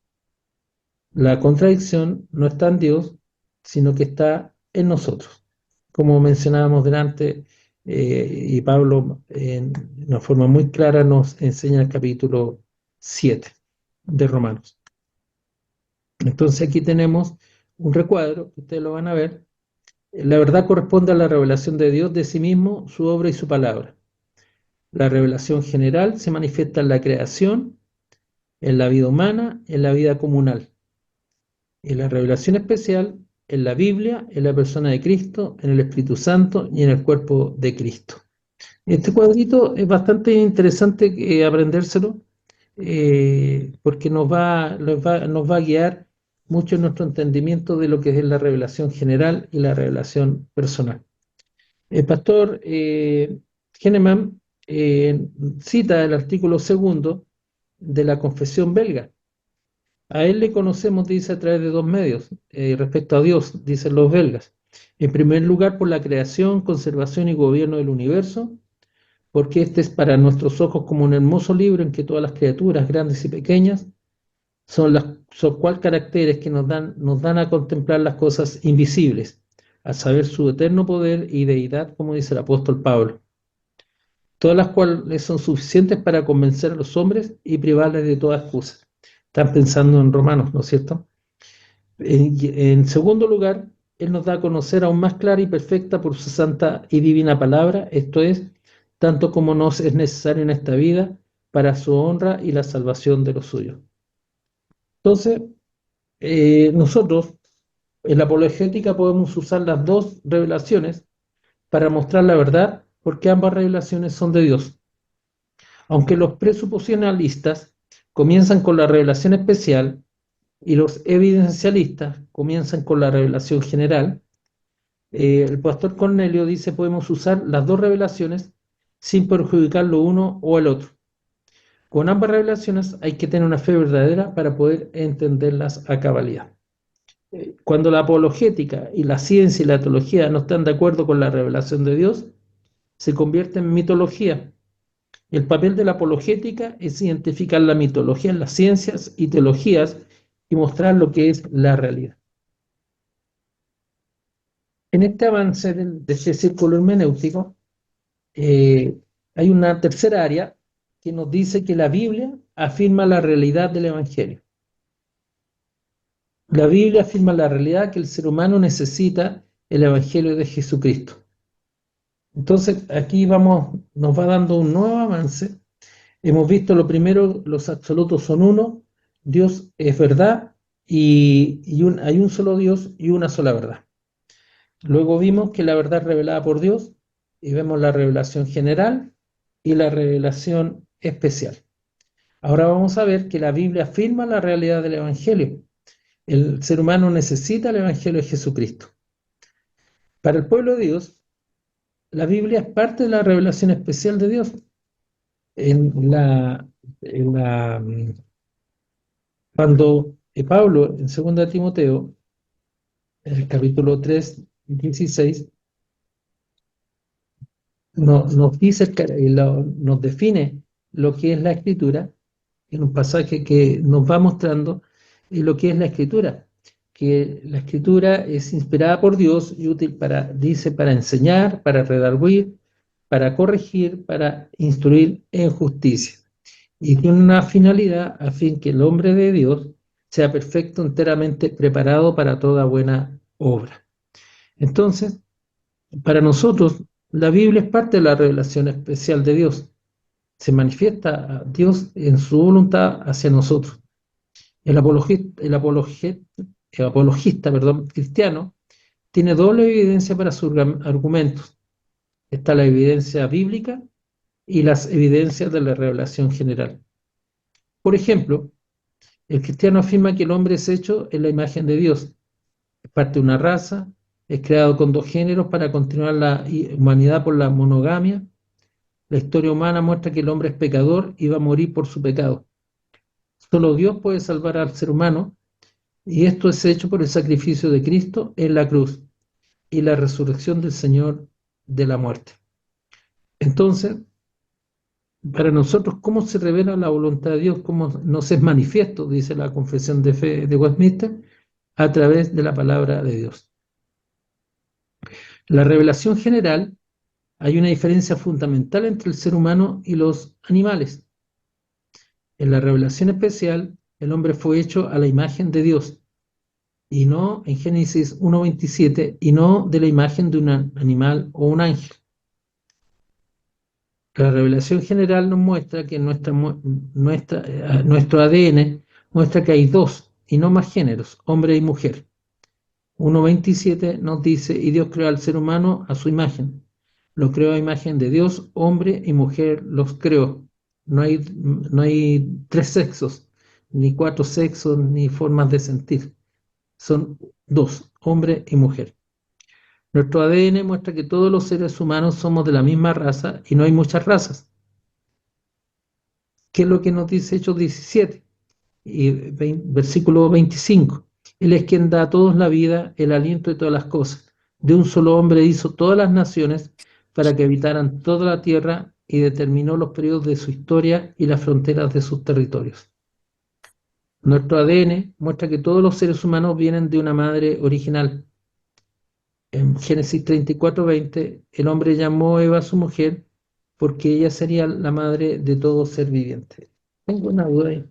Speaker 1: La contradicción no está en Dios, sino que está en nosotros. Como mencionábamos delante, y Pablo en una forma muy clara nos enseña el capítulo 7 de Romanos. Entonces aquí tenemos un recuadro, que ustedes lo van a ver. La verdad corresponde a la revelación de Dios de sí mismo, su obra y su palabra. La revelación general se manifiesta en la creación, en la vida humana, en la vida comunal. Y la revelación especial en la Biblia, en la persona de Cristo, en el Espíritu Santo y en el cuerpo de Cristo. Este cuadrito es bastante interesante aprendérselo, porque nos va a guiar mucho en nuestro entendimiento de lo que es la revelación general y la revelación personal. El pastor Henneman cita el artículo segundo de la Confesión belga. A él le conocemos, dice, a través de dos medios, respecto a Dios, dicen los belgas. En primer lugar, por la creación, conservación y gobierno del universo, porque este es para nuestros ojos como un hermoso libro en que todas las criaturas, grandes y pequeñas, son cual caracteres que nos dan a contemplar las cosas invisibles, a saber su eterno poder y deidad, como dice el apóstol Pablo, todas las cuales son suficientes para convencer a los hombres y privarles de toda excusa. Están pensando en Romanos, ¿no es cierto? En segundo lugar, Él nos da a conocer aún más clara y perfecta por su santa y divina palabra, esto es, tanto como nos es necesario en esta vida para su honra y la salvación de los suyos. Entonces, nosotros en la apologética podemos usar las dos revelaciones para mostrar la verdad, porque ambas revelaciones son de Dios. Aunque los presuposicionalistas comienzan con la revelación especial y los evidencialistas comienzan con la revelación general, el pastor Cornelio dice podemos usar las dos revelaciones sin perjudicar lo uno o el otro. Con ambas revelaciones hay que tener una fe verdadera para poder entenderlas a cabalidad. Cuando la apologética y la ciencia y la teología no están de acuerdo con la revelación de Dios, se convierte en mitología. El papel de la apologética es identificar la mitología en las ciencias y teologías y mostrar lo que es la realidad. En este avance de este círculo hermenéutico, hay una tercera área que nos dice que la Biblia afirma la realidad del Evangelio. La Biblia afirma la realidad que el ser humano necesita el Evangelio de Jesucristo. Entonces, aquí nos va dando un nuevo avance. Hemos visto lo primero, los absolutos son uno, Dios es verdad hay un solo Dios y una sola verdad. Luego vimos que la verdad es revelada por Dios y vemos la revelación general y la revelación especial. Ahora vamos a ver que la Biblia afirma la realidad del Evangelio. El ser humano necesita el Evangelio de Jesucristo. Para el pueblo de Dios, la Biblia es parte de la revelación especial de Dios. En la, cuando Pablo, en 2 Timoteo, en el capítulo 3, 16, nos dice, nos define lo que es la Escritura, en un pasaje que nos va mostrando lo que es la Escritura, que la Escritura es inspirada por Dios y útil dice, para enseñar, para redarguir, para corregir, para instruir en justicia. Y tiene una finalidad a fin que el hombre de Dios sea perfecto, enteramente preparado para toda buena obra. Entonces, para nosotros, la Biblia es parte de la revelación especial de Dios. Se manifiesta a Dios en su voluntad hacia nosotros. El apologista, cristiano tiene doble evidencia para sus argumentos. Está la evidencia bíblica y las evidencias de la revelación general. Por ejemplo, el cristiano afirma que el hombre es hecho en la imagen de Dios, es parte de una raza, es creado con dos géneros para continuar la humanidad por la monogamia. La historia humana muestra que el hombre es pecador y va a morir por su pecado. Solo Dios puede salvar al ser humano y esto es hecho por el sacrificio de Cristo en la cruz y la resurrección del Señor de la muerte. Entonces, para nosotros, ¿cómo se revela la voluntad de Dios? ¿Cómo nos es manifiesto? Dice la Confesión de Fe de Westminster, a través de la palabra de Dios. La revelación general, hay una diferencia fundamental entre el ser humano y los animales. En la revelación especial, el hombre fue hecho a la imagen de Dios, y no en Génesis 1:27, y no de la imagen de un animal o un ángel. La revelación general nos muestra que nuestro ADN muestra que hay dos y no más géneros, hombre y mujer. 1:27 nos dice, y Dios creó al ser humano a su imagen. Lo creó a imagen de Dios, hombre y mujer los creó. No hay tres sexos, ni cuatro sexos, ni formas de sentir. Son dos, hombre y mujer. Nuestro ADN muestra que todos los seres humanos somos de la misma raza y no hay muchas razas. ¿Qué es lo que nos dice Hechos 17? Y versículo 25. Él es quien da a todos la vida, el aliento de todas las cosas. De un solo hombre hizo todas las naciones para que habitaran toda la tierra y determinó los periodos de su historia y las fronteras de sus territorios. Nuestro ADN muestra que todos los seres humanos vienen de una madre original. En Génesis 34:20, el hombre llamó a Eva a su mujer porque ella sería la madre de todo ser viviente. Tengo una duda ahí.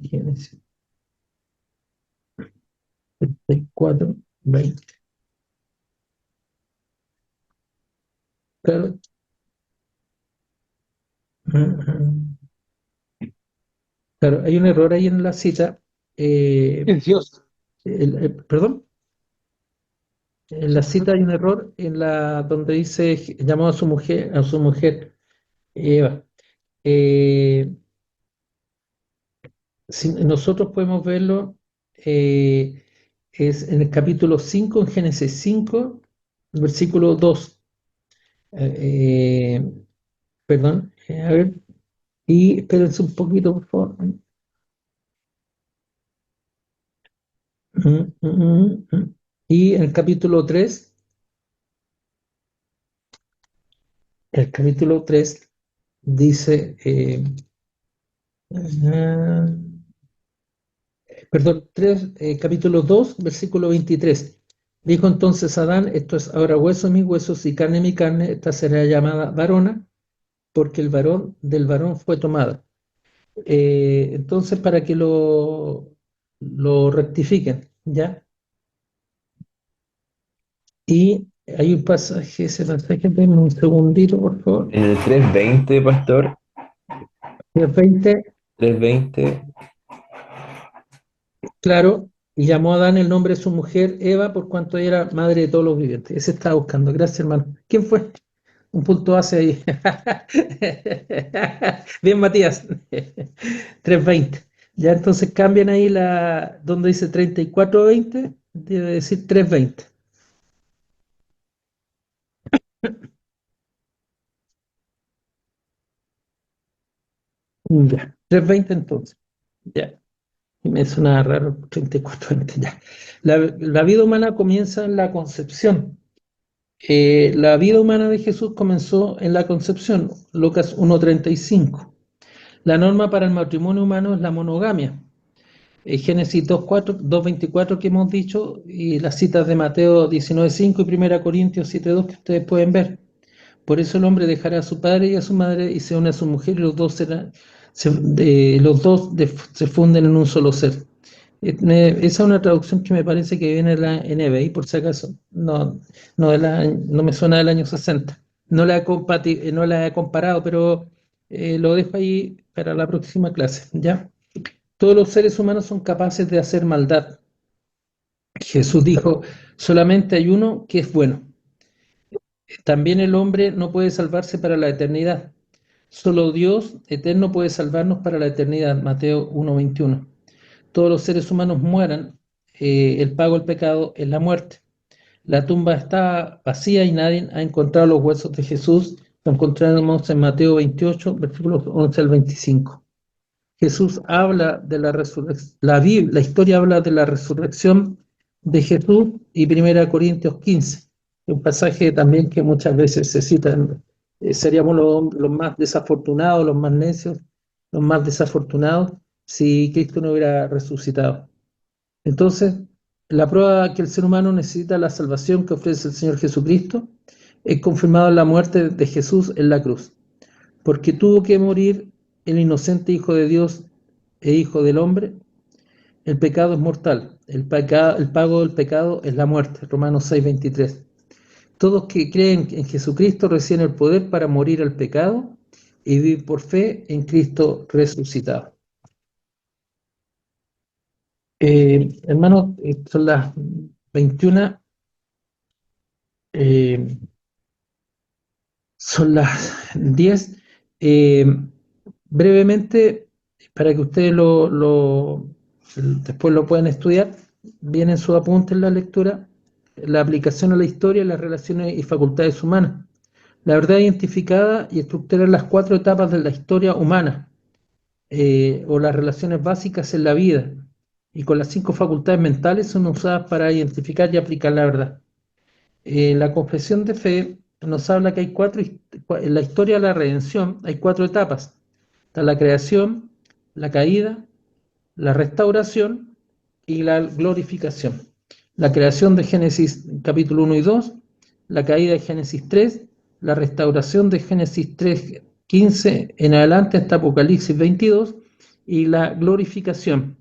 Speaker 1: Génesis 34:20. Claro, claro, hay un error ahí en la cita.
Speaker 2: Es Dios.
Speaker 1: Perdón, en la cita hay un error en la donde dice llamó a su mujer Eva. Eh, si nosotros podemos verlo, es en el capítulo 5 en Génesis 5 versículo 2. Eh, Perdón, a ver, y espérense un poquito, por favor. Y en el capítulo 3 dice, ah, perdón, 3, capítulo 2 versículo 23. Dijo entonces Adán, esto es ahora hueso de mis huesos y carne de mi carne, esta será llamada varona, porque el varón del varón fue tomada. Entonces, para que lo rectifiquen, ¿ya? Y hay un pasaje, ese pasaje, denme un segundito, por favor.
Speaker 3: En el 3:20, pastor,
Speaker 1: 20,
Speaker 3: 3:20,
Speaker 1: claro, y llamó a Adán el nombre de su mujer, Eva, por cuanto ella era madre de todos los vivientes. Ese estaba buscando. Gracias, hermano. ¿Quién fue? Un punto hace ahí. Bien, Matías. 3:20. Ya entonces cambian ahí donde dice 34:20, debe decir 3:20. Ya, 3:20 entonces. Ya, y me suena raro 34:20. Ya. La vida humana comienza en la concepción. La vida humana de Jesús comenzó en la concepción, Lucas 1:35. La norma para el matrimonio humano es la monogamia. Génesis 2:4, 2:24 que hemos dicho, y las citas de Mateo 19:5 y 1 Corintios 7:2 que ustedes pueden ver. Por eso el hombre dejará a su padre y a su madre y se une a su mujer y los dos se funden en un solo ser. Esa es una traducción que me parece que viene de la NBI, por si acaso. No, no me suena del año 60. No la he comparado, pero lo dejo ahí para la próxima clase, ¿ya? Todos los seres humanos son capaces de hacer maldad. Jesús dijo, solamente hay uno que es bueno. También el hombre no puede salvarse para la eternidad. Solo Dios eterno puede salvarnos para la eternidad. Mateo 1:21. Todos los seres humanos mueran. El pago del pecado es la muerte. La tumba está vacía y nadie ha encontrado los huesos de Jesús. Lo encontramos en Mateo 28, versículos 11 al 25. Jesús habla de la resurrección, la historia habla de la resurrección de Jesús y 1 Corintios 15, un pasaje también que muchas veces se cita. Seríamos los más desafortunados, los más necios, los más desafortunados si Cristo no hubiera resucitado. Entonces, la prueba que el ser humano necesita la salvación que ofrece el Señor Jesucristo es confirmada en la muerte de Jesús en la cruz, porque tuvo que morir el inocente Hijo de Dios e Hijo del hombre. El pecado es mortal, el pago del pecado es la muerte, Romanos 6:23. Todos que creen en Jesucristo reciben el poder para morir al pecado y vivir por fe en Cristo resucitado. Hermanos, son las 21, eh, son las 10. Eh, Brevemente, para que ustedes después lo puedan estudiar, vienen sus apuntes en la lectura, la aplicación a la historia, las relaciones y facultades humanas. La verdad identificada y estructurar las 4 etapas de la historia humana, o las relaciones básicas en la vida, y con las 5 facultades mentales son usadas para identificar y aplicar la verdad. La confesión de fe nos habla que hay en la historia de la redención hay 4 etapas. Está la creación, la caída, la restauración y la glorificación. la creación de Génesis capítulo 1 y 2, la caída de Génesis 3, la restauración de Génesis 3:15 en adelante hasta Apocalipsis 22 y la glorificación,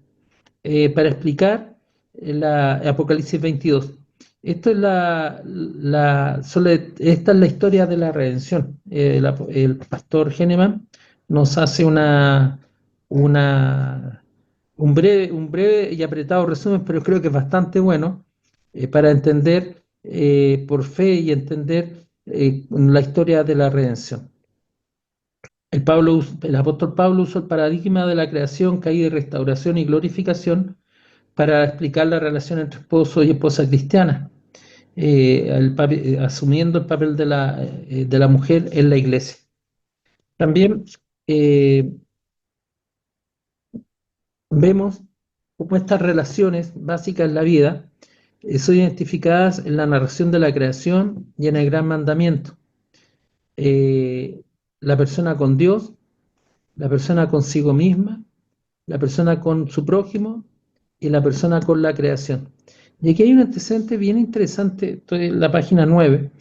Speaker 1: para explicar la Apocalipsis 22. Esta es la historia de la redención. El pastor Henneman nos hace un breve y apretado resumen, pero creo que es bastante bueno para entender por fe y entender la historia de la redención. El apóstol Pablo usó el paradigma de la creación, caída y restauración y glorificación para explicar la relación entre esposo y esposa cristiana, asumiendo el papel de la mujer en la iglesia. También vemos cómo estas relaciones básicas en la vida son identificadas en la narración de la creación y en el gran mandamiento. La persona con Dios, la persona consigo misma, la persona con su prójimo y la persona con la creación. Y aquí hay un antecedente bien interesante, estoy en la página 9,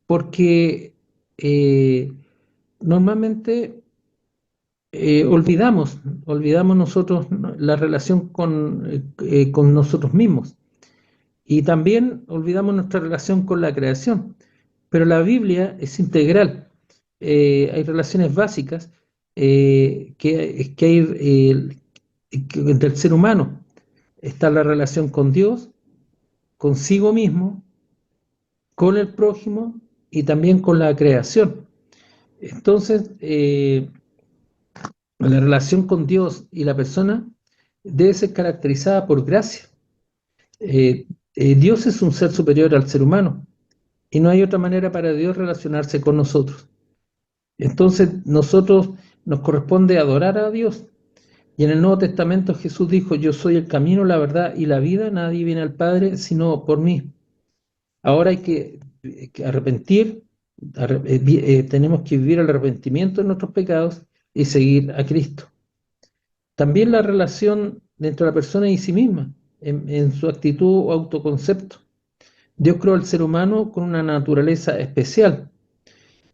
Speaker 1: porque normalmente olvidamos nosotros la relación con nosotros mismos y también olvidamos nuestra relación con la creación. Pero la Biblia es integral. Hay relaciones básicas que hay del ser humano. Está la relación con Dios, consigo mismo, con el prójimo y también con la creación. Entonces, la relación con Dios y la persona debe ser caracterizada por gracia. Dios es un ser superior al ser humano y no hay otra manera para Dios relacionarse con nosotros. Entonces, nosotros nos corresponde adorar a Dios. Y en el Nuevo Testamento Jesús dijo: yo soy el camino, la verdad y la vida, nadie viene al Padre sino por mí. Ahora hay que arrepentir, tenemos que vivir el arrepentimiento de nuestros pecados y seguir a Cristo. También la relación dentro de la persona y sí misma, en su actitud o autoconcepto. Dios creó al ser humano con una naturaleza especial.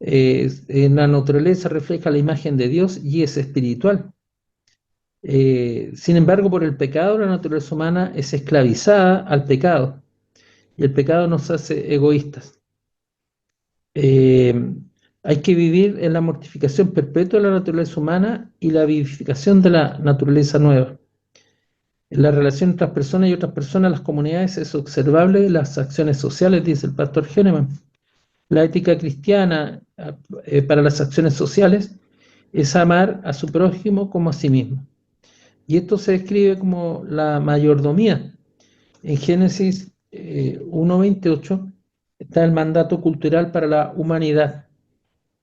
Speaker 1: En la naturaleza refleja la imagen de Dios y es espiritual. Sin embargo, por el pecado, la naturaleza humana es esclavizada al pecado y el pecado nos hace egoístas. Hay que vivir en la mortificación perpetua de la naturaleza humana y la vivificación de la naturaleza nueva. En la relación entre las personas y otras personas, las comunidades, es observable las acciones sociales, dice el pastor Henneman. La ética cristiana para las acciones sociales es amar a su prójimo como a sí mismo. Y esto se describe como la mayordomía. En Génesis 1:28 está el mandato cultural para la humanidad.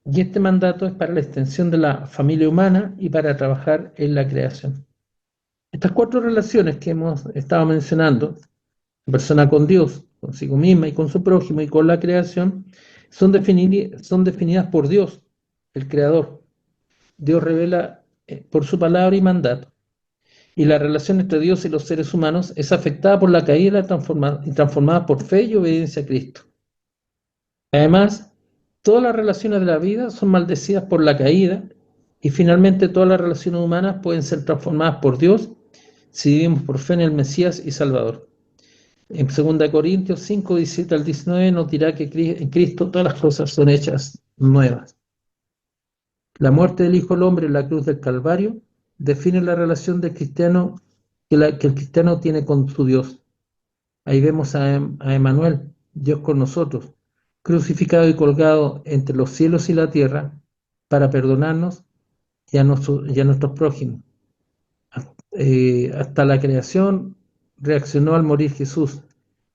Speaker 1: Y este mandato es para la extensión de la familia humana y para trabajar en la creación. Estas 4 relaciones que hemos estado mencionando, la persona con Dios, consigo misma y con su prójimo y con la creación, son definidas por Dios, el Creador. Dios revela por su palabra y mandato. Y la relación entre Dios y los seres humanos es afectada por la caída y transformada por fe y obediencia a Cristo. Además, todas las relaciones de la vida son maldecidas por la caída y finalmente todas las relaciones humanas pueden ser transformadas por Dios si vivimos por fe en el Mesías y Salvador. En 2 Corintios 5:17 al 19 nos dirá que en Cristo todas las cosas son hechas nuevas. La muerte del Hijo del Hombre en la cruz del Calvario define la relación del cristiano que el cristiano tiene con su Dios. Ahí vemos a Emmanuel, Dios con nosotros, crucificado y colgado entre los cielos y la tierra para perdonarnos y a nuestros prójimos. Hasta la creación reaccionó al morir Jesús.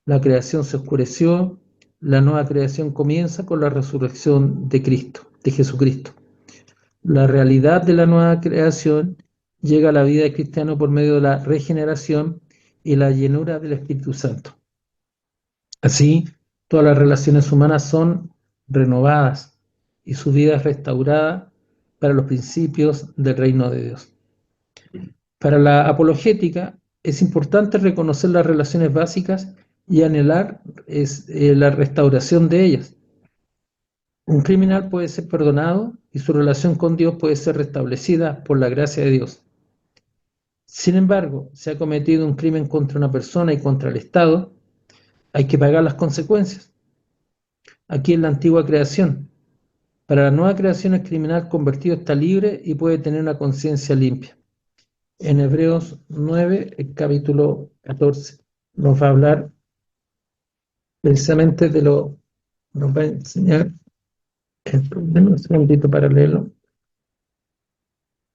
Speaker 1: La creación se oscureció, la nueva creación comienza con la resurrección de Cristo, de Jesucristo. La realidad de la nueva creación llega a la vida del cristiano por medio de la regeneración y la llenura del Espíritu Santo. Así, todas las relaciones humanas son renovadas y su vida es restaurada para los principios del reino de Dios. Para la apologética, es importante reconocer las relaciones básicas y anhelar la restauración de ellas. Un criminal puede ser perdonado y su relación con Dios puede ser restablecida por la gracia de Dios. Sin embargo, si ha cometido un crimen contra una persona y contra el Estado, hay que pagar las consecuencias. Aquí en la antigua creación. Para la nueva creación, el criminal convertido está libre y puede tener una conciencia limpia. En Hebreos 9, el capítulo 14, nos va a hablar precisamente nos va a enseñar el problema. Un segundito para leerlo.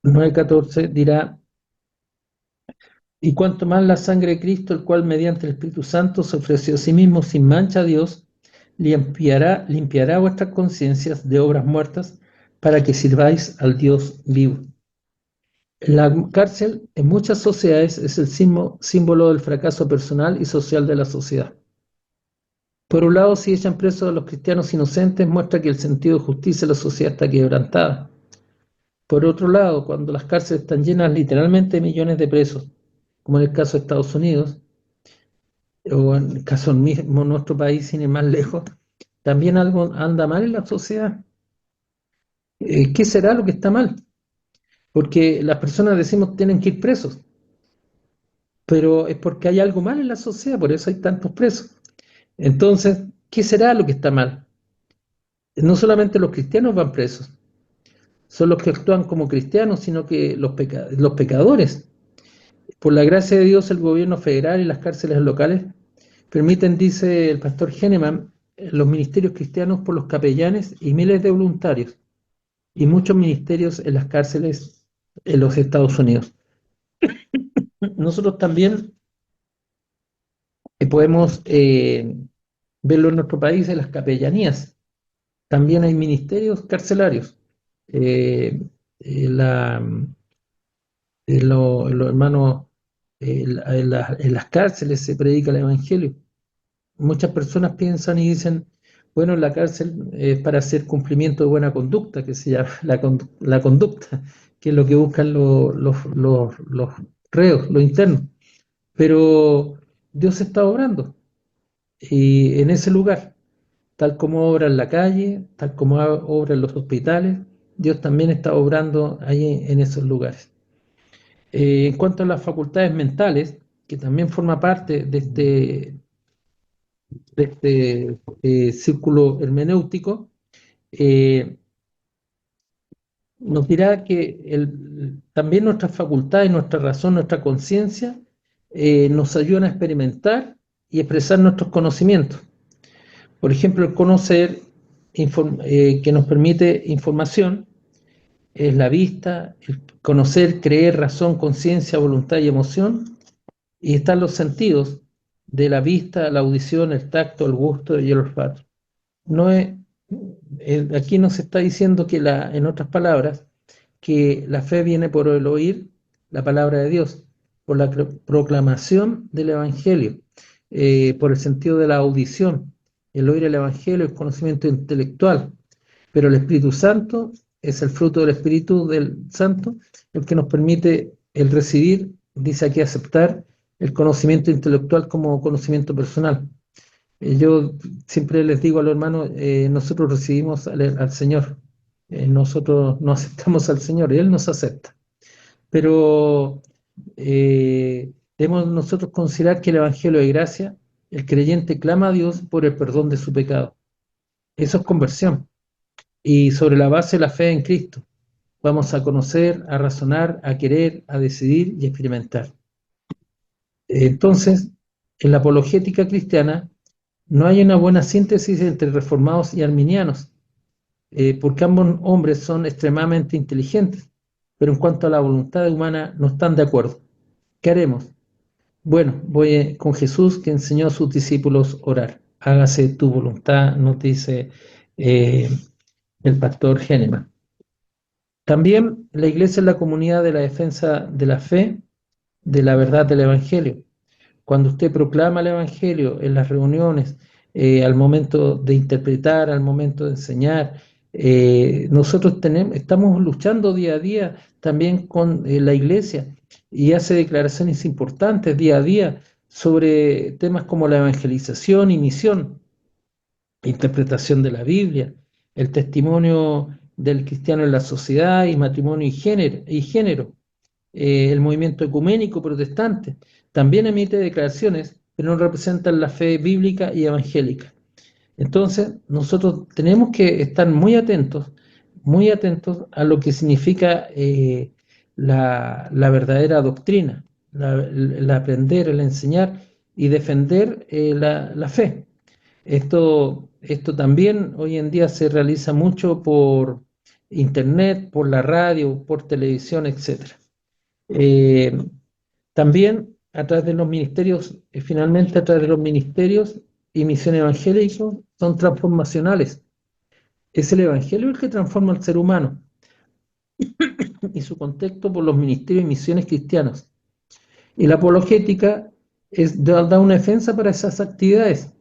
Speaker 1: 9:14 dirá: y cuanto más la sangre de Cristo, el cual mediante el Espíritu Santo se ofreció a sí mismo sin mancha a Dios, limpiará vuestras conciencias de obras muertas para que sirváis al Dios vivo. La cárcel en muchas sociedades es el símbolo del fracaso personal y social de la sociedad. Por un lado, si echan presos a los cristianos inocentes, muestra que el sentido de justicia de la sociedad está quebrantada. Por otro lado, cuando las cárceles están llenas literalmente de millones de presos, como en el caso de Estados Unidos, o en el caso mismo de nuestro país, sin ir más lejos, también algo anda mal en la sociedad. ¿Qué será lo que está mal? Porque las personas decimos tienen que ir presos, pero es porque hay algo mal en la sociedad, por eso hay tantos presos. Entonces, ¿qué será lo que está mal? No solamente los cristianos van presos, son los que actúan como cristianos, sino que los pecadores. Por la gracia de Dios, el gobierno federal y las cárceles locales permiten, dice el pastor Henneman, los ministerios cristianos por los capellanes y miles de voluntarios, y muchos ministerios en las cárceles en los Estados Unidos. Nosotros también podemos verlo en nuestro país, en las capellanías. También hay ministerios carcelarios. Los hermanos, en las cárceles se predica el Evangelio. Muchas personas piensan y dicen, bueno, la cárcel es para hacer cumplimiento de buena conducta, que se llama la conducta, que es lo que buscan los reos, los internos. Pero Dios está obrando y en ese lugar, tal como obra en la calle, tal como obra en los hospitales, Dios también está obrando ahí en esos lugares. En cuanto a las facultades mentales, que también forma parte de este círculo hermenéutico, nos dirá que también nuestras facultades, nuestra razón, nuestra conciencia nos ayudan a experimentar y expresar nuestros conocimientos. Por ejemplo, el conocer que nos permite información es la vista, el conocer, creer, razón, conciencia, voluntad y emoción, y están los sentidos de la vista, la audición, el tacto, el gusto y el olfato. Aquí nos está diciendo que, en otras palabras, que la fe viene por el oír la palabra de Dios, por la proclamación del Evangelio, por el sentido de la audición. El oír el Evangelio es conocimiento intelectual, pero el Espíritu Santo es el fruto del Espíritu del Santo, el que nos permite el recibir, dice aquí aceptar, el conocimiento intelectual como conocimiento personal. Yo siempre les digo a los hermanos, nosotros recibimos al Señor, nosotros no aceptamos al Señor, Él nos acepta. Pero debemos nosotros considerar que el Evangelio de gracia, el creyente clama a Dios por el perdón de su pecado. Eso es conversión. Y sobre la base de la fe en Cristo, vamos a conocer, a razonar, a querer, a decidir y a experimentar. Entonces, en la apologética cristiana, no hay una buena síntesis entre reformados y arminianos, porque ambos hombres son extremadamente inteligentes, pero en cuanto a la voluntad humana no están de acuerdo. ¿Qué haremos? Bueno, voy con Jesús, que enseñó a sus discípulos a orar. Hágase tu voluntad, nos dice el pastor Henneman. También la iglesia es la comunidad de la defensa de la fe, de la verdad del Evangelio. Cuando usted proclama el Evangelio en las reuniones, al momento de interpretar, al momento de enseñar, nosotros estamos luchando día a día también con la iglesia y hace declaraciones importantes día a día sobre temas como la evangelización y misión, interpretación de la Biblia, el testimonio del cristiano en la sociedad y matrimonio y género, el movimiento ecuménico protestante. También emite declaraciones, pero no representan la fe bíblica y evangélica. Entonces, nosotros tenemos que estar muy atentos a lo que significa la verdadera doctrina, el aprender, el enseñar y defender la fe. Esto también hoy en día se realiza mucho por internet, por la radio, por televisión, etc. Eh, También a través de los ministerios, finalmente a través de los ministerios y misiones evangélicas son transformacionales. Es el evangelio el que transforma al ser humano y su contexto por los ministerios y misiones cristianos. Y la apologética da una defensa para esas actividades.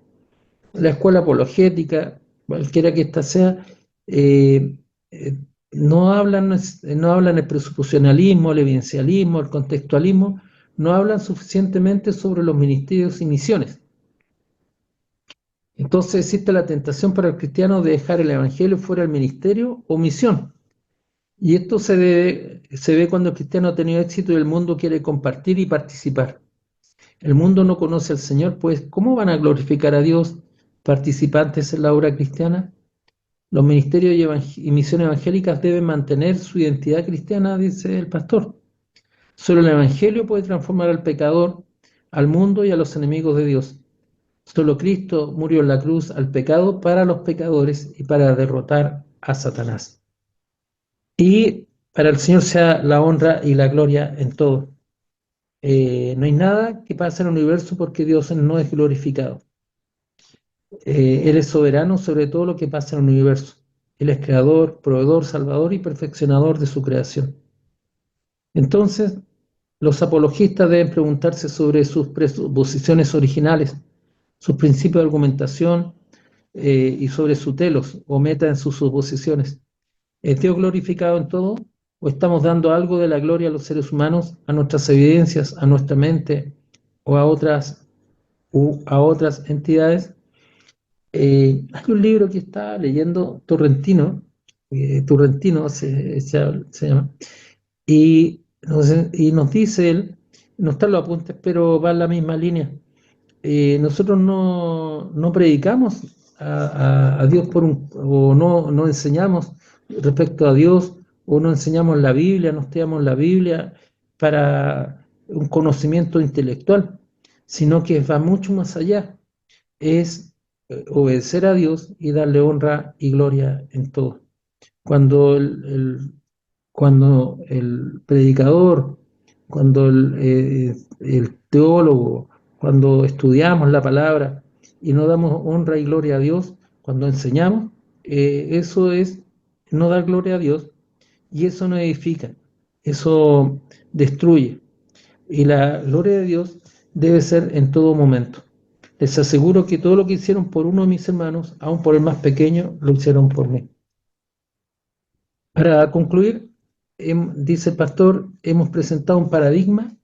Speaker 1: La escuela apologética, cualquiera que ésta sea, eh, eh, no hablan el presuposicionalismo, el evidencialismo, el contextualismo, no hablan suficientemente sobre los ministerios y misiones. Entonces existe la tentación para el cristiano de dejar el evangelio fuera del ministerio o misión. Y esto se ve cuando el cristiano ha tenido éxito y el mundo quiere compartir y participar. El mundo no conoce al Señor, pues ¿cómo van a glorificar a Dios participantes en la obra cristiana? Los ministerios y misiones evangélicas deben mantener su identidad cristiana, dice el pastor. Solo el evangelio puede transformar al pecador, al mundo y a los enemigos de Dios. Solo Cristo murió en la cruz al pecado para los pecadores y para derrotar a Satanás. Y para el Señor sea la honra y la gloria en todo. No hay nada que pase en el universo porque Dios no es glorificado. Él es soberano sobre todo lo que pasa en el universo. Él es creador, proveedor, salvador y perfeccionador de su creación. Entonces, los apologistas deben preguntarse sobre sus presuposiciones originales, sus principios de argumentación y sobre su telos o meta en sus suposiciones. ¿Es Dios glorificado en todo? ¿O estamos dando algo de la gloria a los seres humanos, a nuestras evidencias, a nuestra mente o a otras entidades? Hay un libro que está leyendo Turrentino se llama, y nos dice él, no están los apuntes, pero va en la misma línea. Nosotros no predicamos a Dios o no enseñamos respecto a Dios, o no enseñamos la Biblia, no estudiamos la Biblia para un conocimiento intelectual, sino que va mucho más allá. Es obedecer a Dios y darle honra y gloria en todo. Cuando el predicador, cuando el teólogo, cuando estudiamos la palabra y no damos honra y gloria a Dios, cuando enseñamos, eso es no dar gloria a Dios, y eso no edifica, eso destruye. Y la gloria de Dios debe ser en todo momento. Les aseguro que todo lo que hicieron por uno de mis hermanos, aun por el más pequeño, lo hicieron por mí. Para concluir, dice el pastor, hemos presentado un paradigma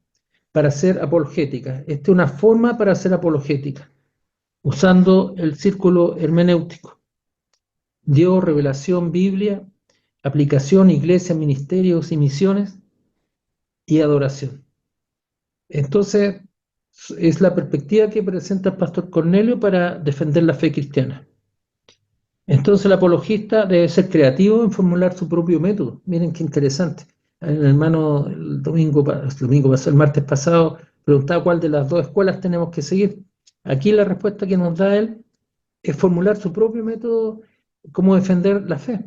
Speaker 1: para hacer apologética. Esta es una forma para hacer apologética, usando el círculo hermenéutico. Dios, revelación, Biblia, aplicación, iglesia, ministerios y misiones y adoración. Entonces, es la perspectiva que presenta el pastor Cornelio para defender la fe cristiana. Entonces el apologista debe ser creativo en formular su propio método. Miren qué interesante. El hermano el martes pasado, preguntaba cuál de las dos escuelas tenemos que seguir. Aquí la respuesta que nos da él es formular su propio método, cómo defender la fe.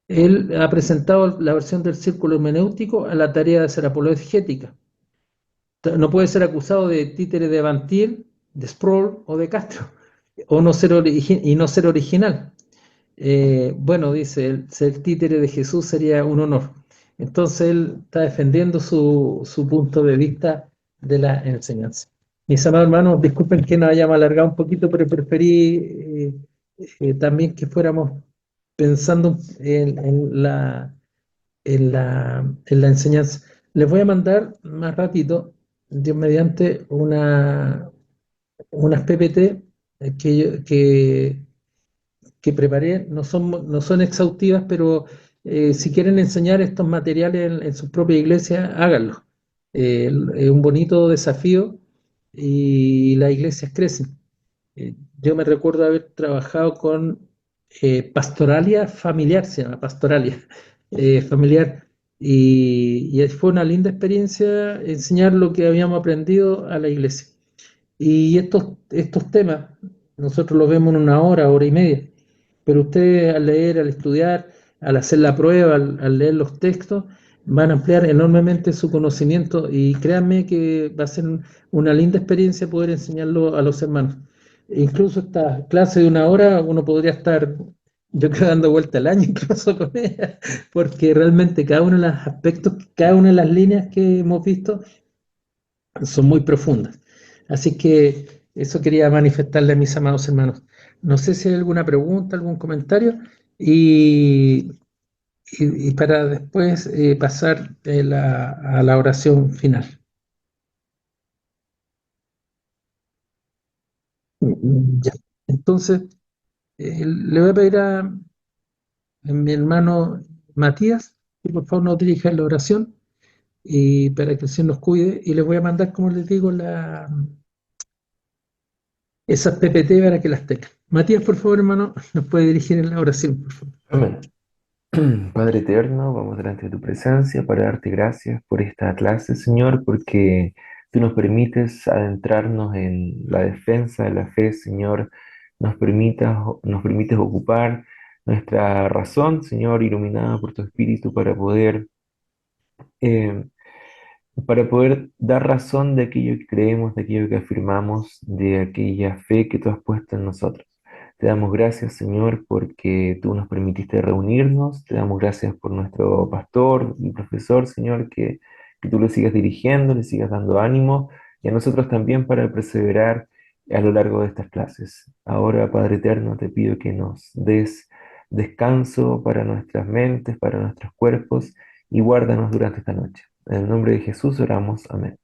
Speaker 1: Él ha presentado la versión del círculo hermenéutico a la tarea de ser apologética. No puede ser acusado de títere de Bantil, de Sproul o de Castro, o no ser original. Bueno, dice, el ser títere de Jesús sería un honor. Entonces él está defendiendo su punto de vista de la enseñanza. Mis amados hermanos, disculpen que nos hayamos alargado un poquito, pero preferí también que fuéramos pensando en la enseñanza. Les voy a mandar más ratito, Dios mediante, unas PPT que preparé. No son exhaustivas, pero si quieren enseñar estos materiales en su propia iglesia, háganlo. Es un bonito desafío y las iglesias crecen. Yo me recuerdo haber trabajado con pastoralia familiar, se llama pastoralia familiar, y fue una linda experiencia enseñar lo que habíamos aprendido a la iglesia. Y estos temas, nosotros los vemos en una hora y media, pero ustedes al leer, al estudiar, al hacer la prueba, al leer los textos, van a ampliar enormemente su conocimiento y créanme que va a ser una linda experiencia poder enseñarlo a los hermanos. E incluso esta clase de una hora uno podría estar, yo creo, dando vuelta al año incluso con ella, porque realmente cada uno de los aspectos, cada una de las líneas que hemos visto son muy profundas. Así que eso quería manifestarle a mis amados hermanos. No sé si hay alguna pregunta, algún comentario, y, y para después pasar a la oración final. Ya. Entonces, le voy a pedir a mi hermano Matías que por favor nos dirija la oración y para que el Señor nos cuide. Y les voy a mandar, como les digo, esas PPT para que las tengan. Matías, por favor, hermano, nos puede dirigir en la oración, por favor.
Speaker 3: Amén. Padre eterno, vamos delante de tu presencia para darte gracias por esta clase, Señor, porque tú nos permites adentrarnos en la defensa de la fe, Señor. Nos permites ocupar nuestra razón, Señor, iluminada por tu Espíritu eh, para poder dar razón de aquello que creemos, de aquello que afirmamos, de aquella fe que tú has puesto en nosotros. Te damos gracias, Señor, porque tú nos permitiste reunirnos. Te damos gracias por nuestro pastor y profesor, Señor, que tú le sigas dirigiendo, le sigas dando ánimo, y a nosotros también para perseverar a lo largo de estas clases. Ahora, Padre Eterno, te pido que nos des descanso para nuestras mentes, para nuestros cuerpos, y guárdanos durante esta noche. En el nombre de Jesús oramos. Amén.